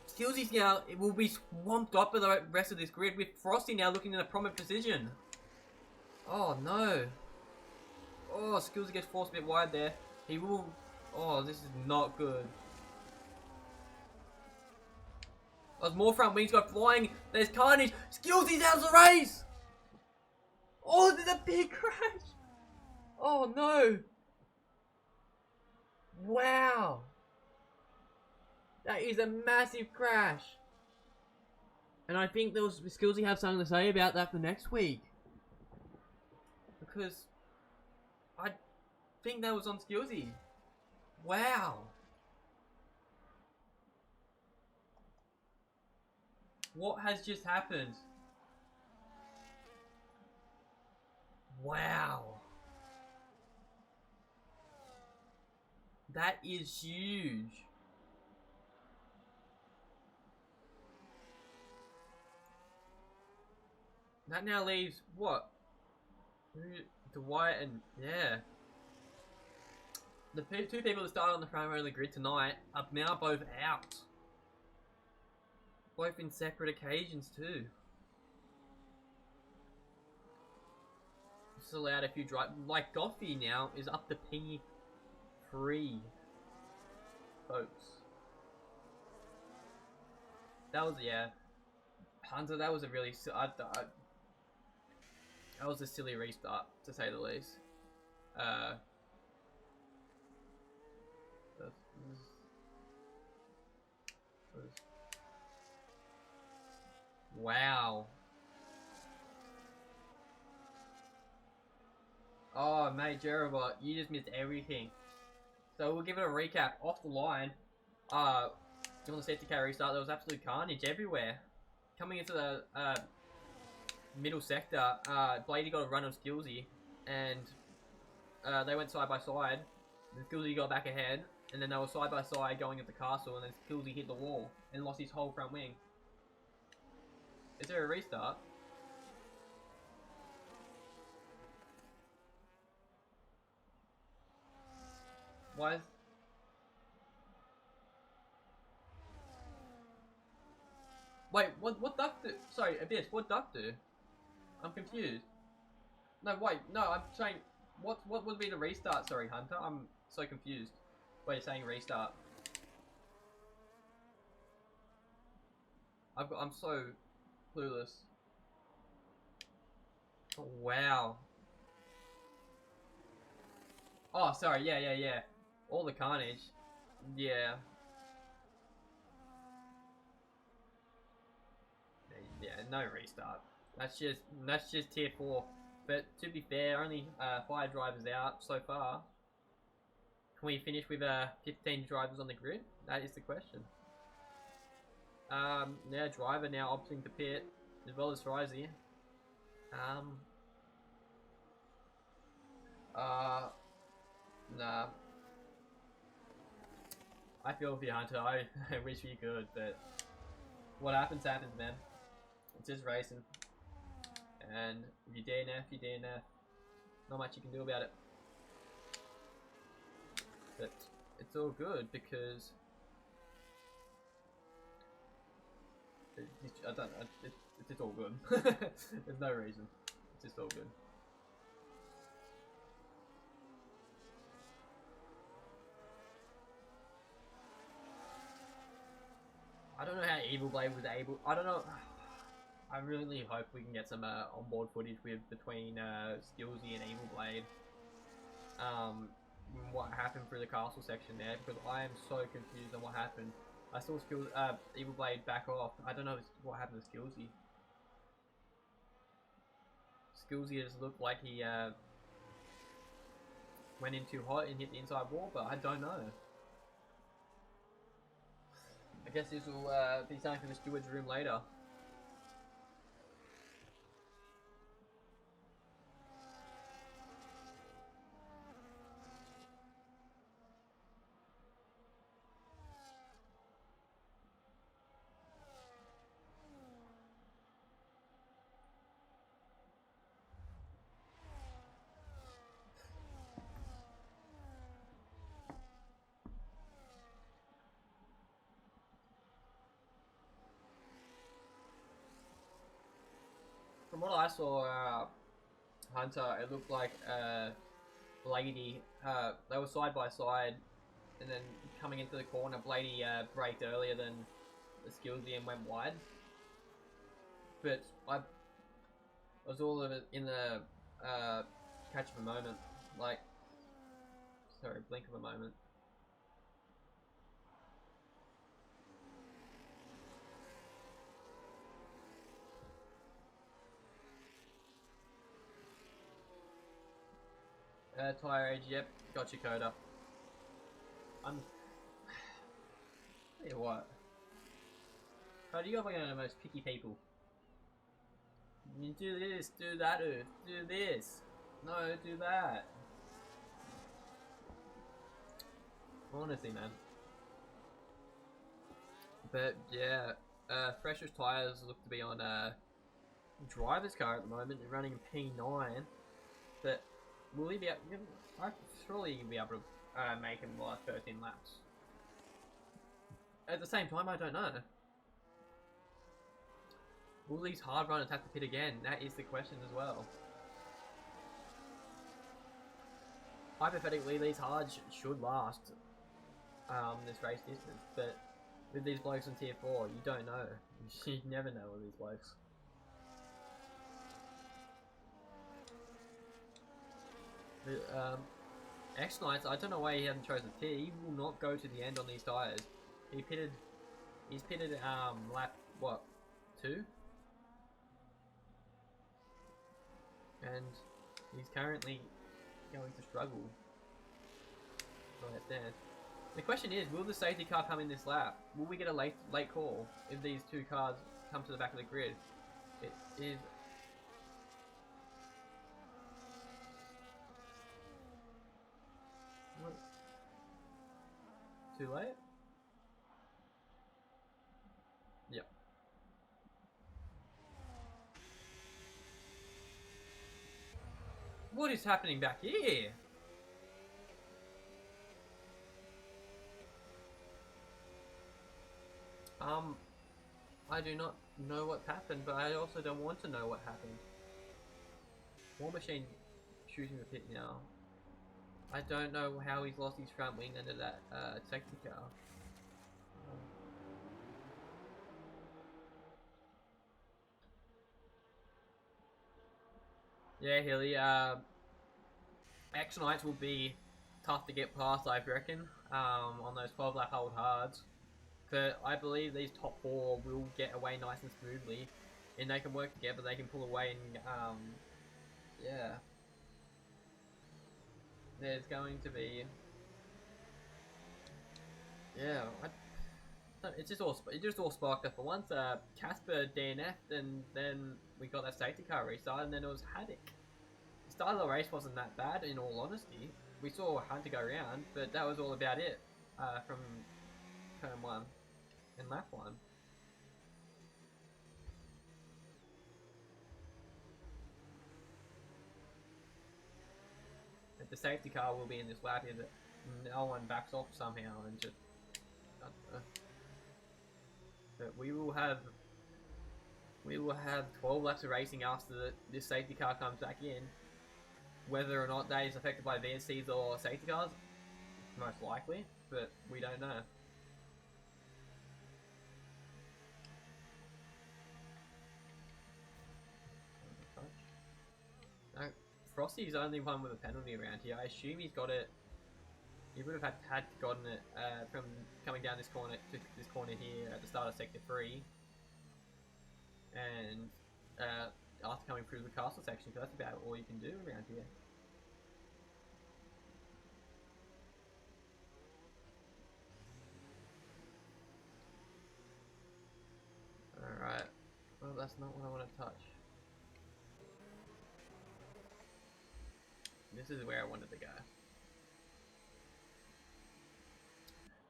Skillsy's now, it will be swamped up by the rest of this grid, with Frosty now looking in a prominent position. Oh no. Oh, Skillsy gets forced a bit wide there. He will, oh, this is not good. There's more front wings go flying. There's carnage. Skillsy's out of the race. Oh, there's a big crash. Oh no. Wow. That is a massive crash. And I think Skillsy have something to say about that for next week. Because I think that was on Skillsy. Wow. What has just happened? Wow. That is huge. That now leaves what? Dwight and yeah. The two people that started on the front row of the grid tonight are now both out. Both in separate occasions too. Just allowed a few drive. Like Goffey now is up to P3, folks. That was, yeah. Hunter, that was a really that was a silly restart, to say the least. Wow. Oh, mate, Jerobot, you just missed everything. So we'll give it a recap. Off the line, on the safety car restart, there was absolute carnage everywhere. Coming into the middle sector, Blady got a run of Skillsy, and they went side by side. And Skillsy got back ahead, and then they were side by side going at the castle, and then Skillsy hit the wall and lost his whole front wing. Is there a restart? Why is... Wait, what duck do? Sorry, Abyss, what duck do? I'm confused. No, wait, no, I'm saying, what would be the restart? Sorry, Hunter, I'm so confused. Wait, you're saying restart. I'm so clueless. Oh, wow. Oh, sorry, yeah. All the carnage. Yeah. Yeah, no restart. That's just tier 4. But to be fair, only 5 drivers out so far. Can we finish with 15 drivers on the grid? That is the question. Yeah, driver now opting to pit, as well as Frizy. Nah. I feel for you, Hunter. I wish you could, but what happens, man. It's just racing. And if you DNF, you DNF. Not much you can do about it. But it's all good because I don't know. It's just all good. There's no reason. It's just all good. I don't know how Evil Blade was able. I don't know. I really hope we can get some onboard footage between Skillsy and Evil Blade. What happened through the castle section there, because I am so confused on what happened. I saw Evil Blade back off. I don't know what happened to Skillsy. Skillsy just looked like he went in too hot and hit the inside wall, but I don't know. I guess this will be something for the steward's room later. From what I saw, Hunter, it looked like Blady, they were side by side, and then coming into the corner, Blady braked earlier than the Skillsy and went wide. But I was all of it in the catch of a moment, like, sorry, blink of a moment. Tire age, yep, got you, Coda. I'm... Tell you what. Coda, you're one of the most picky people. You do this, do that, do this. No, do that. Honestly, man. But, yeah, Fresher's tires look to be on driver's car at the moment. They're running a P9. But will he be able... Surely he'll be able to make him the last 13 laps. At the same time, I don't know. Will these hard runners have to pit again? That is the question as well. Hypothetically, these hards should last this race distance, but with these blokes on tier 4, you don't know. You never know with these blokes. X-Knights, I don't know why he hasn't chosen pit. He will not go to the end on these tyres. He's pitted lap, what, 2? And he's currently going to struggle right there. The question is, will the safety car come in this lap? Will we get a late call if these two cars come to the back of the grid? It is... Too late? Yep. What is happening back here? I do not know what happened, but I also don't want to know what happened. War Machine shooting the pit now. I don't know how he's lost his front wing under that safety car. Yeah, Hilly, X-Knights will be tough to get past, I reckon, on those 12 lap hold hards. But I believe these top 4 will get away nice and smoothly, and they can work together, they can pull away, and yeah. There's going to be, yeah, it just all sparked up for once. Casper DNF'd, and then we got that safety car restart, and then it was Haddock. The start of the race wasn't that bad, in all honesty. We saw Hunter go around, but that was all about it from turn 1 and lap 1. But the safety car will be in this lap here that no one backs off somehow and just, I don't know. But we will have 12 laps of racing after this safety car comes back in. Whether or not that is affected by VSCs or safety cars, most likely, but we don't know. Frosty's the only one with a penalty around here. I assume he's got it. He would have had gotten it from coming down this corner to this corner here at the start of sector 3, and after coming through the castle section, because that's about all you can do around here. Alright, well that's not what I want to touch. This is where I wanted to go.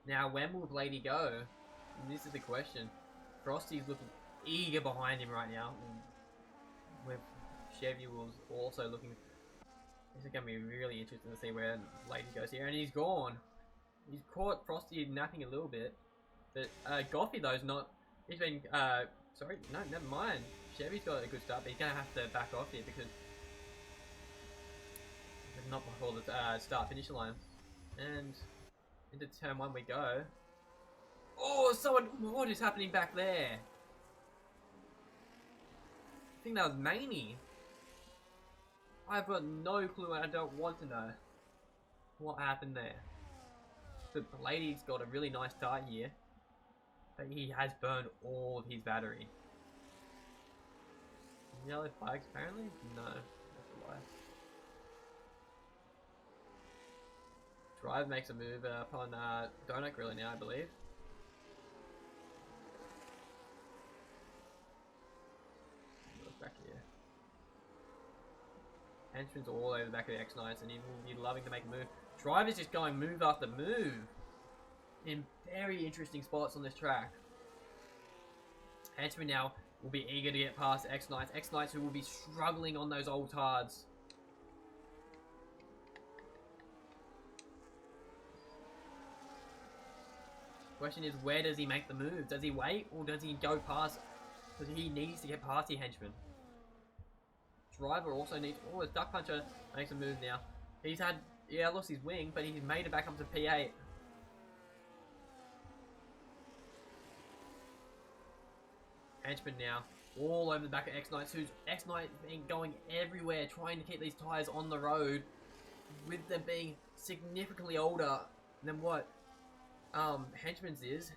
Now, when will Blady go? And this is the question. Frosty's looking eager behind him right now. With Chevy was also looking. This is going to be really interesting to see where Blady goes here. And he's gone. He's caught Frosty napping a little bit. But Goffy, though, is not. He's been. Sorry, no, never mind. Chevy's got a good start, but he's going to have to back off here because. Not before the start finish line. And into turn 1 we go. Oh, someone! What is happening back there? I think that was Maney. I've got no clue and I don't want to know what happened there. The lady's got a really nice start here, but he has burned all of his battery. Yellow flags apparently? No, that's a lie. Drive makes a move upon Donut Griller now, I believe. Look back here. Henchman's all over the back of the X-Knights, and he will be loving to make a move. Drive is just going move after move in very interesting spots on this track. Henchman now will be eager to get past X-Knights. X-Knights who will be struggling on those old hards. Question is, where does he make the move? Does he wait, or does he go past? Because he needs to get past the Henchman. Driver also needs. Oh, his Duck Puncher makes a move now. He's had, yeah, lost his wing, but he's made it back up to P8. Henchman now, all over the back of X-Knights, who's X-Knight been going everywhere, trying to keep these tyres on the road, with them being significantly older than what Henchman's is.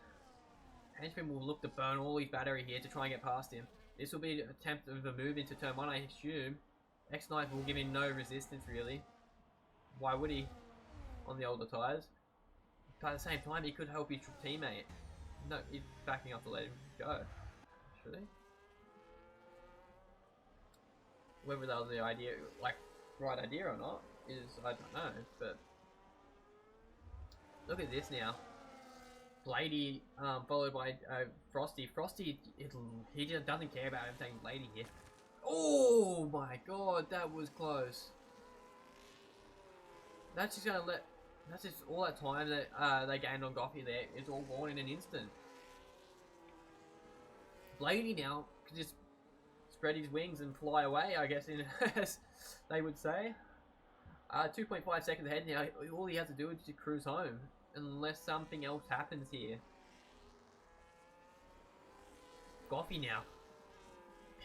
Henchman will look to burn all his battery here to try and get past him. This will be an attempt of a move into turn 1, I assume. X-Knight will give him no resistance, really. Why would he? On the older tyres. But at the same time, he could help his teammate. No, he's backing up to let him go. Should he? Whether that was the idea, like, right idea or not, is, I don't know, but... Look at this now. Blady, followed by Frosty. Frosty, he just doesn't care about everything Blady here. Oh my god, that was close. That's just gonna let. That's just all that time that they gained on Goffy there. It's all gone in an instant. Blady now can just spread his wings and fly away, I guess, as they would say. 2.5 seconds ahead now. All he has to do is just cruise home, unless something else happens here. Goffy now.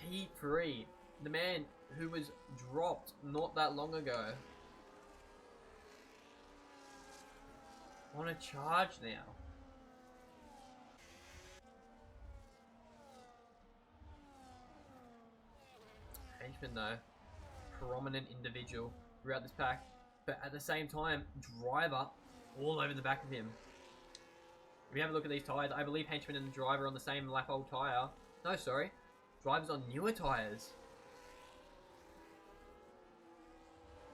P3. The man who was dropped not that long ago. On a charge now. Henchman though. Prominent individual throughout this pack. But at the same time, driver all over the back of him. If we have a look at these tyres, I believe Henchman and the driver are on the same lap old tyre. No, sorry. Driver's on newer tyres.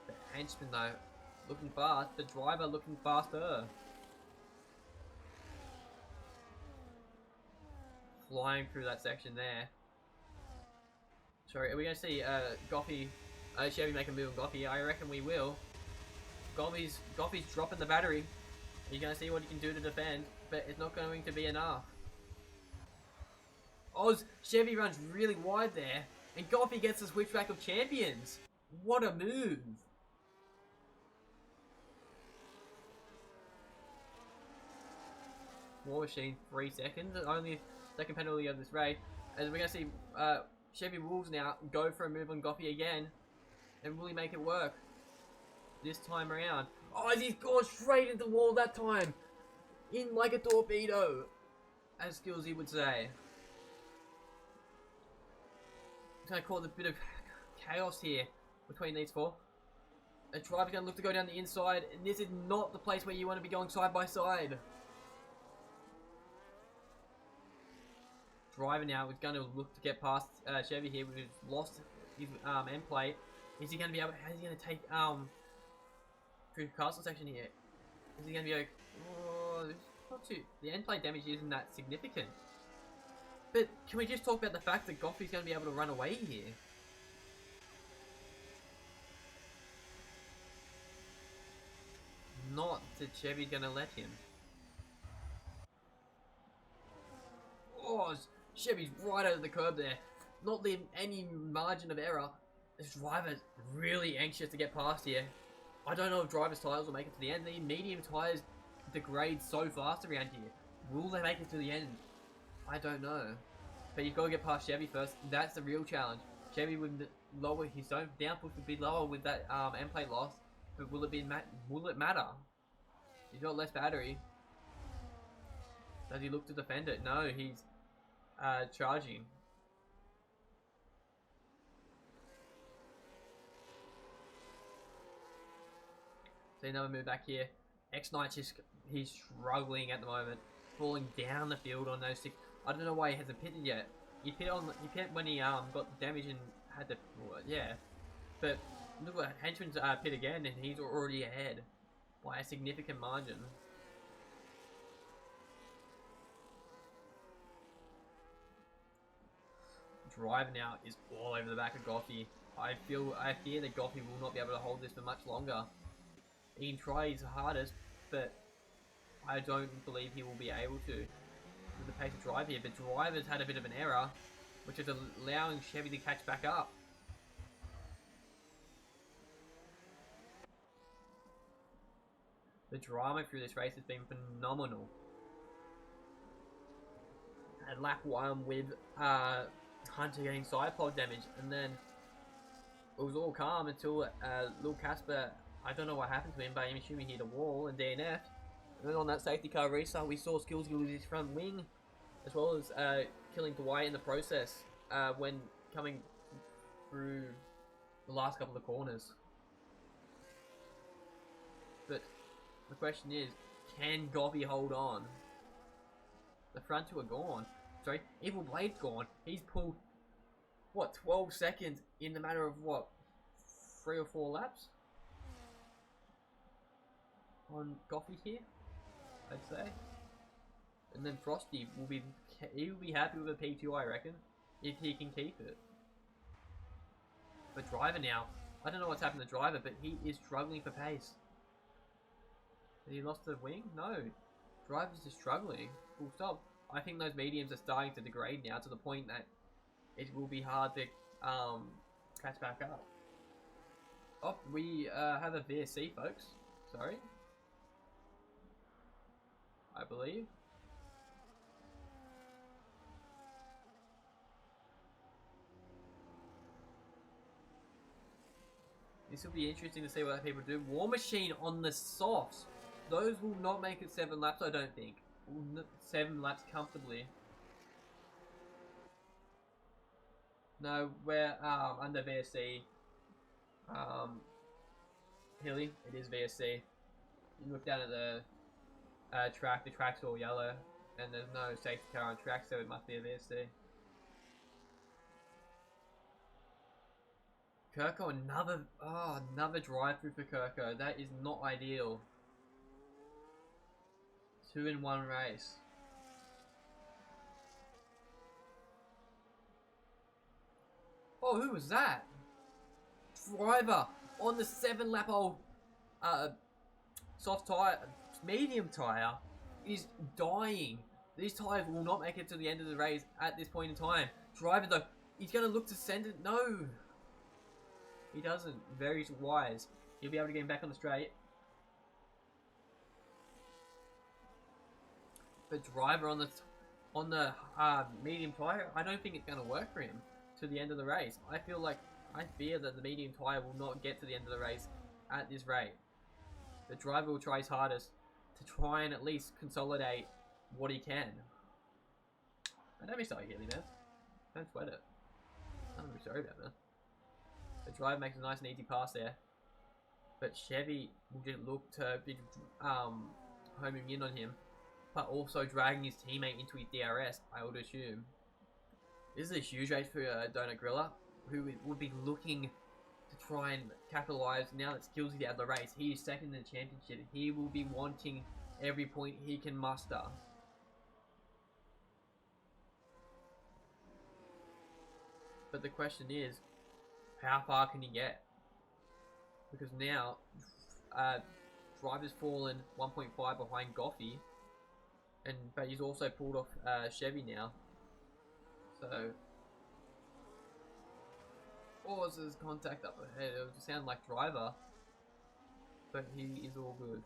The Henchman though, looking fast. The driver looking faster. Flying through that section there. Sorry, are we going to see Goffy, Chevy make a move on Goffy? I reckon we will. Goffy's dropping the battery. You're going to see what he can do to defend, but it's not going to be enough. Chevy runs really wide there, and Goffy gets the switchback of champions. What a move! War Machine, 3 seconds, only second penalty of this race. As we're going to see Chevy Wolves now go for a move on Goffy again, and will he make it work this time around? Oh, he's gone straight into the wall that time, in like a torpedo, as Skillsy would say. It's going to cause a bit of chaos here between these four. A driver's going to look to go down the inside, and this is not the place where you want to be going side by side. Driver now is going to look to get past Chevy here, who's lost his end plate. Is he going to be able? How's he going to take through the castle section here? Is he going to be like, oh, not too? The end plate damage isn't that significant. But can we just talk about the fact that Goffy's going to be able to run away here? Not that Chevy's going to let him. Oh, Chevy's right over the curb there. Not leaving any margin of error. This driver's really anxious to get past here. I don't know if driver's tyres will make it to the end. The medium tyres degrade so fast around here. Will they make it to the end? I don't know. But you've got to get past Chevy first. That's the real challenge. Chevy would lower his own downforce would be lower with that end plate loss. But will it matter? He's got less battery. Does he look to defend it? No, he's charging. See another move back here. X-Knight's just, he's struggling at the moment. Falling down the field on those 6. I don't know why he hasn't pitted yet. He pit when he got the damage and had to, yeah. But look at Henchman's pit again, and he's already ahead by a significant margin. Driver now is all over the back of Goffy. I fear that Goffy will not be able to hold this for much longer. He can try his hardest, but I don't believe he will be able to with the pace of drive here. But driver's had a bit of an error, which is allowing Chevy to catch back up. The drama through this race has been phenomenal. At lap 1 with Hunter getting side pod damage, and then it was all calm until Lil Casper, I don't know what happened to him, but I'm assuming he hit a wall and DNF. And then on that safety car restart, we saw Skills lose his front wing, as well as killing Dwight in the process when coming through the last couple of corners. But the question is, can Goffy hold on? The front two are gone. Sorry, Evil Blade's gone. He's pulled, what, 12 seconds in the matter of, what, 3 or 4 laps? On Goffy here, I'd say. And then Frosty will be happy with a P2, I reckon, if he can keep it. But Driver now, I don't know what's happened to Driver, but he is struggling for pace. Has he lost the wing? No. Driver's just struggling. Full stop. I think those mediums are starting to degrade now to the point that it will be hard to catch back up. Oh, we have a VSC, folks. Sorry. I believe. This will be interesting to see what people do. War Machine on the softs. Those will not make it 7 laps, I don't think. 7 laps comfortably. No, we're under VSC. Hilly, it is VSC. You look down at the track, the track's all yellow, and there's no safety car on track, so it must be a VSC. Kirko, another drive-through for Kirko. That is not ideal. 2 in 1 race. Oh, who was that? Driver on the 7-lap old soft tire, medium tire, is dying. These tires will not make it to the end of the race at this point in time. Driver though, he's going to look to send it. No, he doesn't. Very wise. He'll be able to get him back on the straight. But Driver on the medium tire, I don't think it's going to work for him to the end of the race. I fear that the medium tire will not get to the end of the race at this rate. The Driver will try his hardest to try and at least consolidate what he can. And don't be sorry, Healy, man. Don't sweat it. I'm really sorry about that. The Driver makes a nice and easy pass there. But Chevy will just look to be homing in on him, but also dragging his teammate into his DRS, I would assume. This is a huge race for Donut Griller, who would be looking to try and capitalise now that Skillsy's out of the race. He is second in the championship. He will be wanting every point he can muster. But the question is, how far can he get? Because now, Driver's fallen 1.5 behind Goffey, but he's also pulled off Chevy now. So, there's contact up ahead. It would sound like Driver, but he is all good.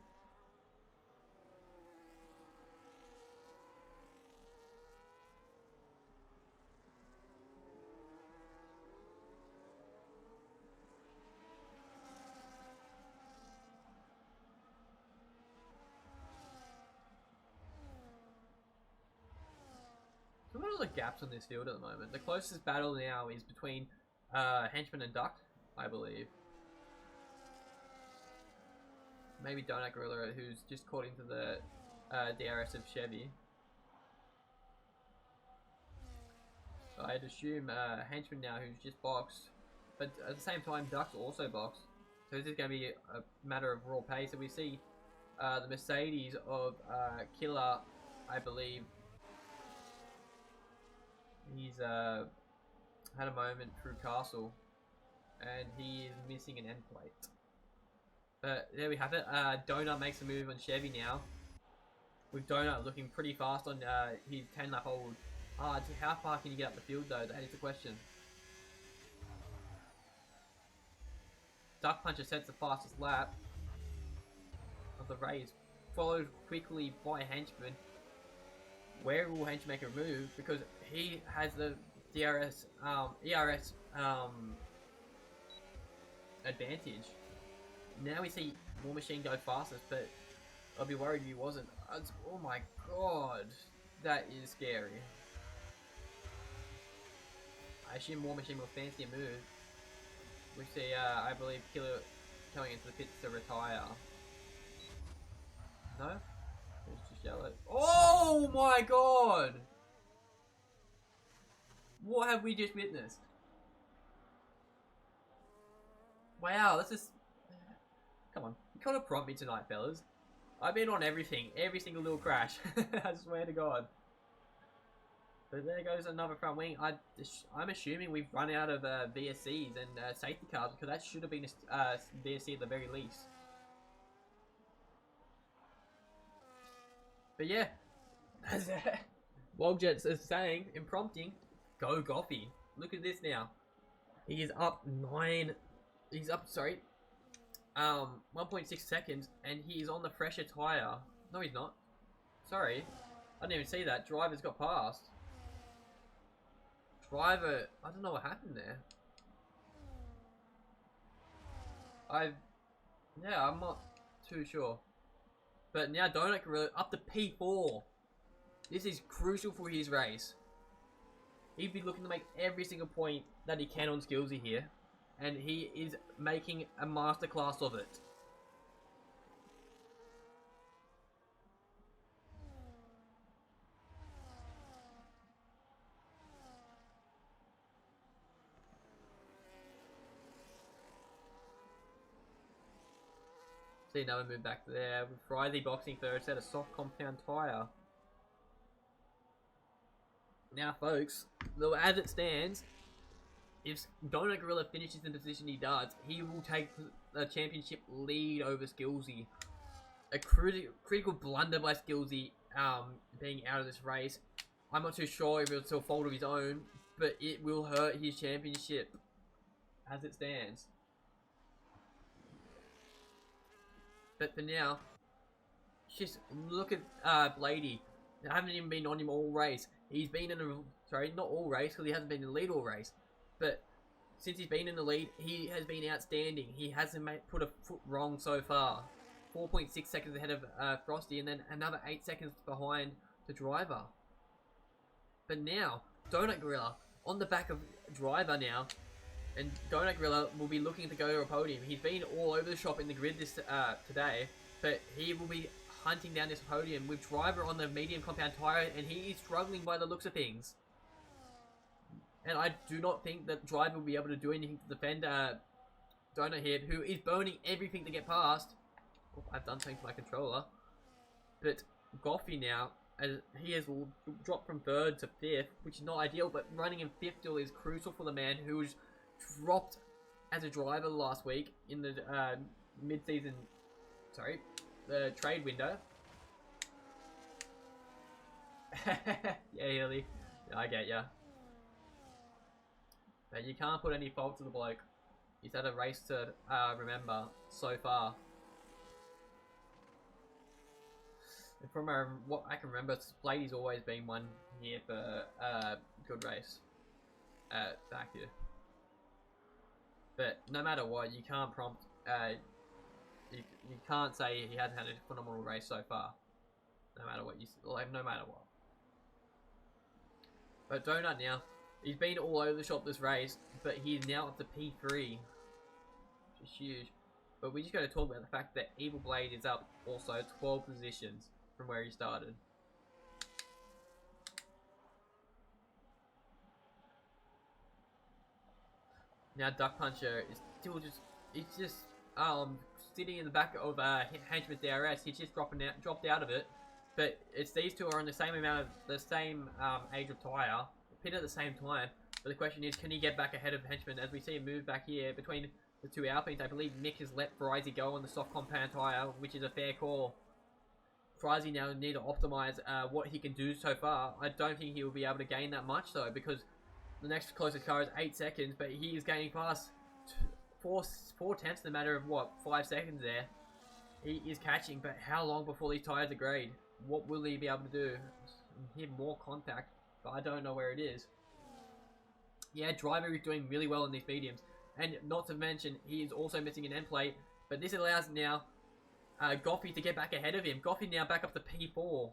Look at all the gaps on this field at the moment. The closest battle now is between Henchman and Duck, I believe. Maybe Donut Gorilla, who's just caught into the DRS of Chevy. So I'd assume Henchman now, who's just boxed. But at the same time, Duck's also boxed. So this is going to be a matter of raw pace. So we see the Mercedes of Killer, I believe. He's had a moment through Castle, and he is missing an end plate. But there we have it. Donut makes a move on Chevy now, with Donut looking pretty fast on his 10-lap old. How far can you get up the field though? That is the question. Duck Puncher sets the fastest lap of the race, followed quickly by Henchman. Where will Henchman make a move? Because he has the ERS advantage. Now we see War Machine go fastest, but I'd be worried if he wasn't. Oh my god, that is scary. I assume War Machine will fancy a move. We see, I believe, Killer coming into the pits to retire. No? It's just yellow. Oh my god! What have we just witnessed? Wow, this is... Come on, you gotta prompt me tonight, fellas. I've been on everything, every single little crash. I swear to God. But there goes another front wing. I'm assuming we've run out of VSCs and safety cars, because that should have been a VSC at the very least. But yeah, as Woljets is saying and prompting, go Goffy. Look at this now. He is up 1.6 seconds, and he is on the fresher tyre. No, he's not. Sorry. I didn't even see that. Driver's got past. Driver, I don't know what happened there. I'm not too sure. But now Donut Gorilla up to P4. This is crucial for his race. He'd be looking to make every single point that he can on Skillsy here. And he is making a masterclass of it. See another move back there with Friday boxing third set, a soft compound tyre. Now folks, as it stands, if Donut Gorilla finishes in the position he does, he will take the championship lead over Skillsy. A critical blunder by Skillsy being out of this race. I'm not too sure if it's a fault of his own, but it will hurt his championship as it stands. But for now, just look at Blady. I haven't even been on him all race. He's been in not all race, because he hasn't been in the lead all race. But since he's been in the lead, he has been outstanding. He hasn't put a foot wrong so far. 4.6 seconds ahead of Frosty, and then another 8 seconds behind the driver. But now, Donut Gorilla on the back of driver now, and Donut Gorilla will be looking to go to a podium. He's been all over the shop in the grid this today, but he will be hunting down this podium with driver on the medium compound tyre, and he is struggling by the looks of things. And I do not think that driver will be able to do anything to defend Donut here, who is burning everything to get past. Oh, I've done something to my controller. But Goffy now, as he has dropped from 3rd to 5th, which is not ideal, but running in 5th still is crucial for the man who was dropped as a driver last week in the mid-season, the trade window. Yeah, Healy. Yeah, I get ya. But you can't put any fault to the bloke. He's had a race to remember so far. And from what I can remember, Blady's always been one here for a good race back here. But no matter what, you can't prompt. You can't say he hasn't had a phenomenal race so far. No matter what no matter what. But Donut now, he's been all over the shop this race, but he's now up to P3, which is huge. But we just got to talk about the fact that Evil Blade is up also 12 positions from where he started. Now Duck Puncher is still he's just sitting in the back of Henchman's DRS. He's just dropped out of it. But it's these two are on the same age of tyre, pit at the same time. But the question is, can he get back ahead of Henchman? As we see him move back here between the two Alpines, I believe Mick has let Frizy go on the soft compound tyre, which is a fair call. Frizy now need to optimise what he can do so far. I don't think he will be able to gain that much though, because the next closest car is 8 seconds, but he is gaining past 4 tenths in a matter of what, 5 seconds there. He is catching, but how long before these tyres degrade? What will he be able to do? Hit more contact, but I don't know where it is. Yeah, driver is doing really well in these mediums, and not to mention he is also missing an end plate. But this allows now Goffy to get back ahead of him. Goffy now back up to P4.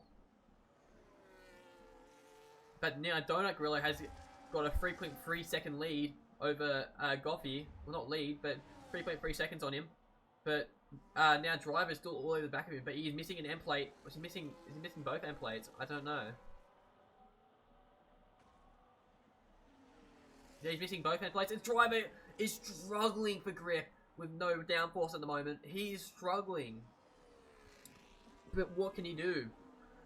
But now Donut Gorilla has got a 3.3 second lead over Goffy. Well, not lead, but 3.3 seconds on him. But now driver's still all over the back of him, but he's missing an end plate. Is he missing both end plates? I don't know. Yeah, he's missing both end plates. And driver is struggling for grip with no downforce at the moment. He is struggling. But what can he do?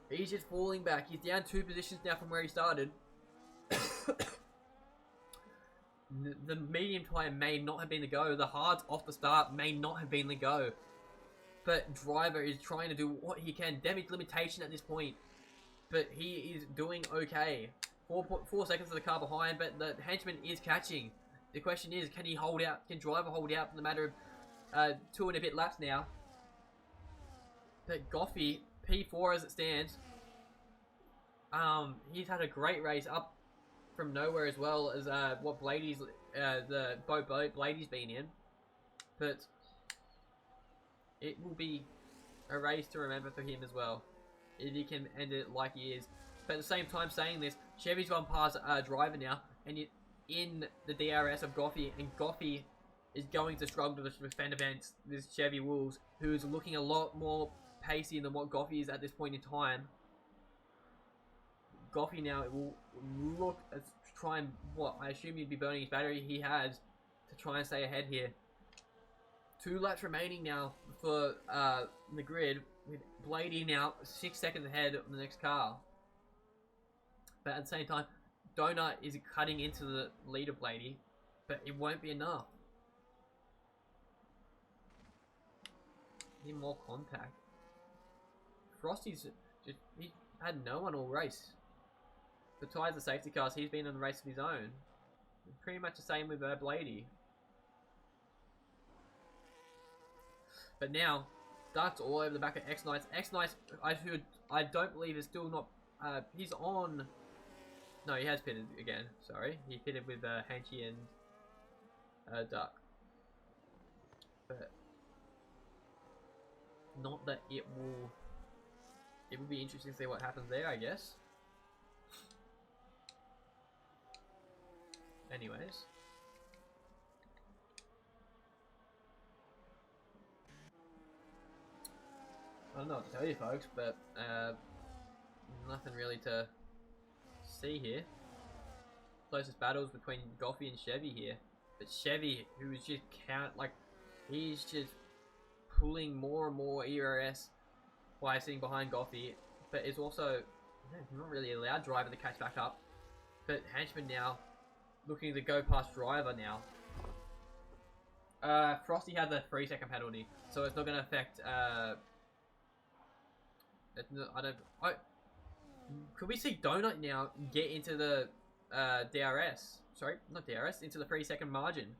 He's just falling back. He's down 2 positions now from where he started. The medium tyre may not have been the go. The hards off the start may not have been the go. But driver is trying to do what he can. Damage limitation at this point. But he is doing okay. 4 seconds of the car behind, but the henchman is catching. The question is, can he hold out? Can driver hold out for the matter of 2 and a bit laps now? But Goffey, P4 as it stands. He's had a great race up from nowhere as well as what Blady's the boat Blady's been in. But it will be a race to remember for him as well, if he can end it like he is. But at the same time saying this, Chevy's gone past driver now, and in the DRS of Goffey, and Goffey is going to struggle to defend against this Chevy Wolves, who's looking a lot more pacey than what Goffey is at this point in time. Goffey now will look to try and, what, I assume he'd be burning his battery. He has to try and stay ahead here. 2 laps remaining now for the grid, with Blady now 6 seconds ahead of the next car. But at the same time, Donut is cutting into the lead of Blady, but it won't be enough. Need more contact. Frosty's just, he had no one all race. Besides the safety cars, he's been on the race of his own. Pretty much the same with Blady. But now, Dark's all over the back of X-Knights. X-Knights, I don't believe is still not, he's on, no, he has pitted again, sorry. He pitted with Hanchy and Dark. But, not that it will be interesting to see what happens there, I guess. Anyways. I don't know what to tell you folks, but nothing really to see here. Closest battles between Goffey and Chevy here. But Chevy, who is just he's just pulling more and more ERS by sitting behind Goffey, but is also not really allowed driver to catch back up. But Henchman now looking to go past driver now. Frosty had the 3-second penalty, so it's not going to affect. Could we see Donut now get into the DRS? Sorry, not DRS, into the 3-second margin.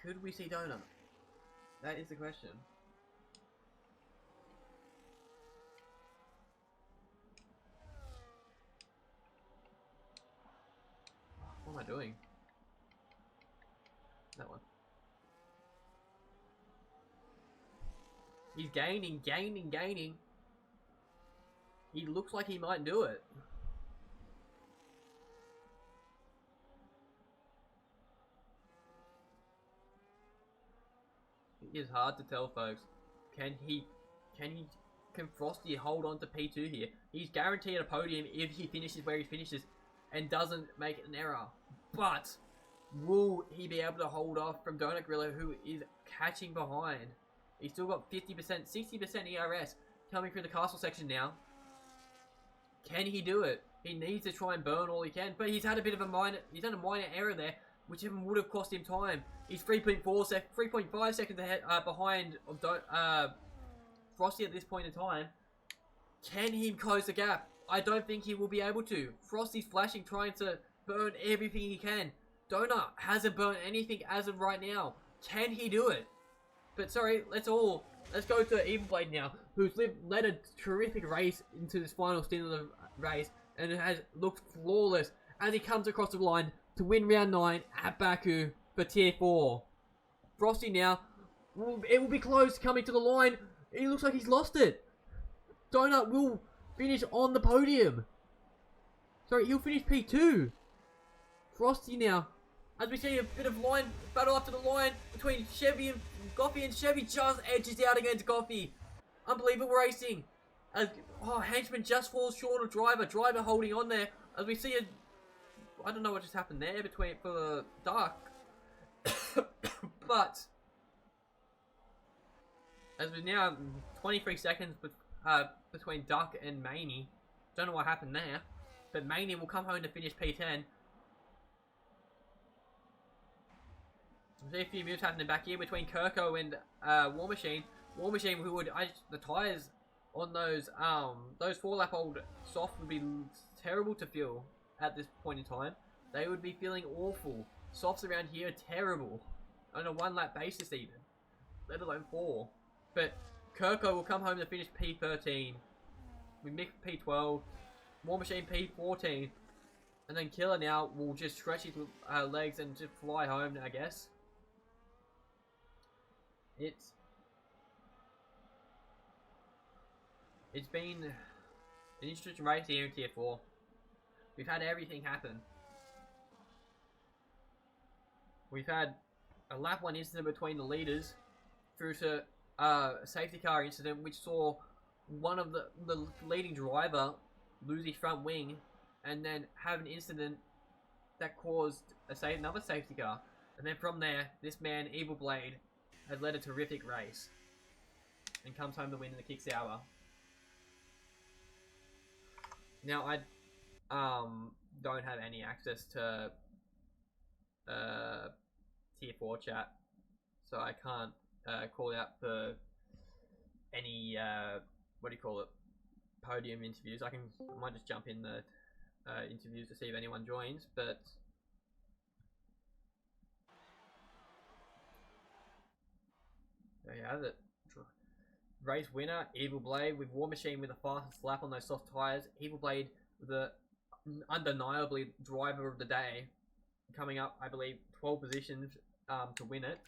Could we see Donut? That is the question. What am I doing? That one. He's gaining. He looks like he might do it. It is hard to tell, folks. Can Frosty hold on to P2 here? He's guaranteed a podium if he finishes where he finishes and doesn't make an error. But will he be able to hold off from Donut Gorilla, who is catching behind? He's still got 50%, 60% ERS coming through the castle section now. Can he do it? He needs to try and burn all he can, but he's had a bit of a minor error there, which even would have cost him time. He's 3.5 seconds ahead, behind of Frosty at this point in time. Can he close the gap? I don't think he will be able to. Frosty's flashing, trying to burn everything he can. Donut hasn't burnt anything as of right now. Can he do it? But sorry, let's go to Evenblade now, who's led a terrific race into this final stint of the race, and has looked flawless as he comes across the line to win round 9 at Baku for tier 4. Frosty now, it will be close coming to the line. He looks like he's lost it. Donut will finish on the podium. Sorry, he'll finish P2. Frosty now, as we see a bit of line battle after the line between Chevy and Goffey, and Chevy just edges out against Goffey. Unbelievable racing. As Henchman just falls short of driver. Driver holding on there. As we see I don't know what just happened there for the Dark. But As we're now 23 seconds between Duck and Maney. Don't know what happened there. But Maney will come home to finish P10. See a few moves happening back here between Kirko and War Machine. War Machine, who would the tires on those 4-lap old soft would be terrible to feel at this point in time. They would be feeling awful. Softs around here are terrible on a 1-lap basis even, let alone 4. But Kirko will come home to finish P13. We Mick P12, War Machine P14, and then Killer now will just stretch his legs and just fly home, I guess. It's been an interesting race here in Tier 4. We've had everything happen. We've had a lap 1 incident between the leaders through to a safety car incident which saw one of the leading driver lose his front wing and then have an incident that caused another safety car. And then from there, this man, Evil Blade, has led a terrific race and comes home to win in the Kick Sauber. Now, I don't have any access to Tier 4 chat, so I can't call out for any, podium interviews. I might just jump in the interviews to see if anyone joins, but there you have it. Race winner, Evil Blade, with War Machine with the fastest lap on those soft tyres. Evil Blade, the undeniably driver of the day, coming up, I believe, 12 positions to win it.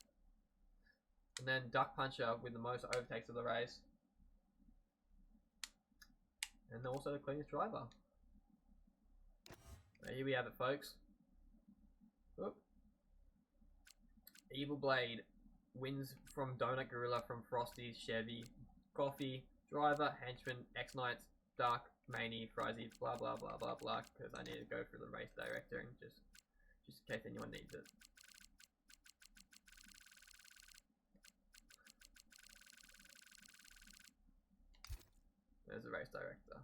And then Duck Puncher with the most overtakes of the race. And also the cleanest driver. So here we have it, folks. Whoop. Evil Blade wins from Donut Gorilla, from Frosty, Chevy, Coffee, Driver, Henchman, X-Knights, Duck, Maney, Frizy, blah blah blah blah blah, because I need to go through the race director and just in case anyone needs it. There's the race director.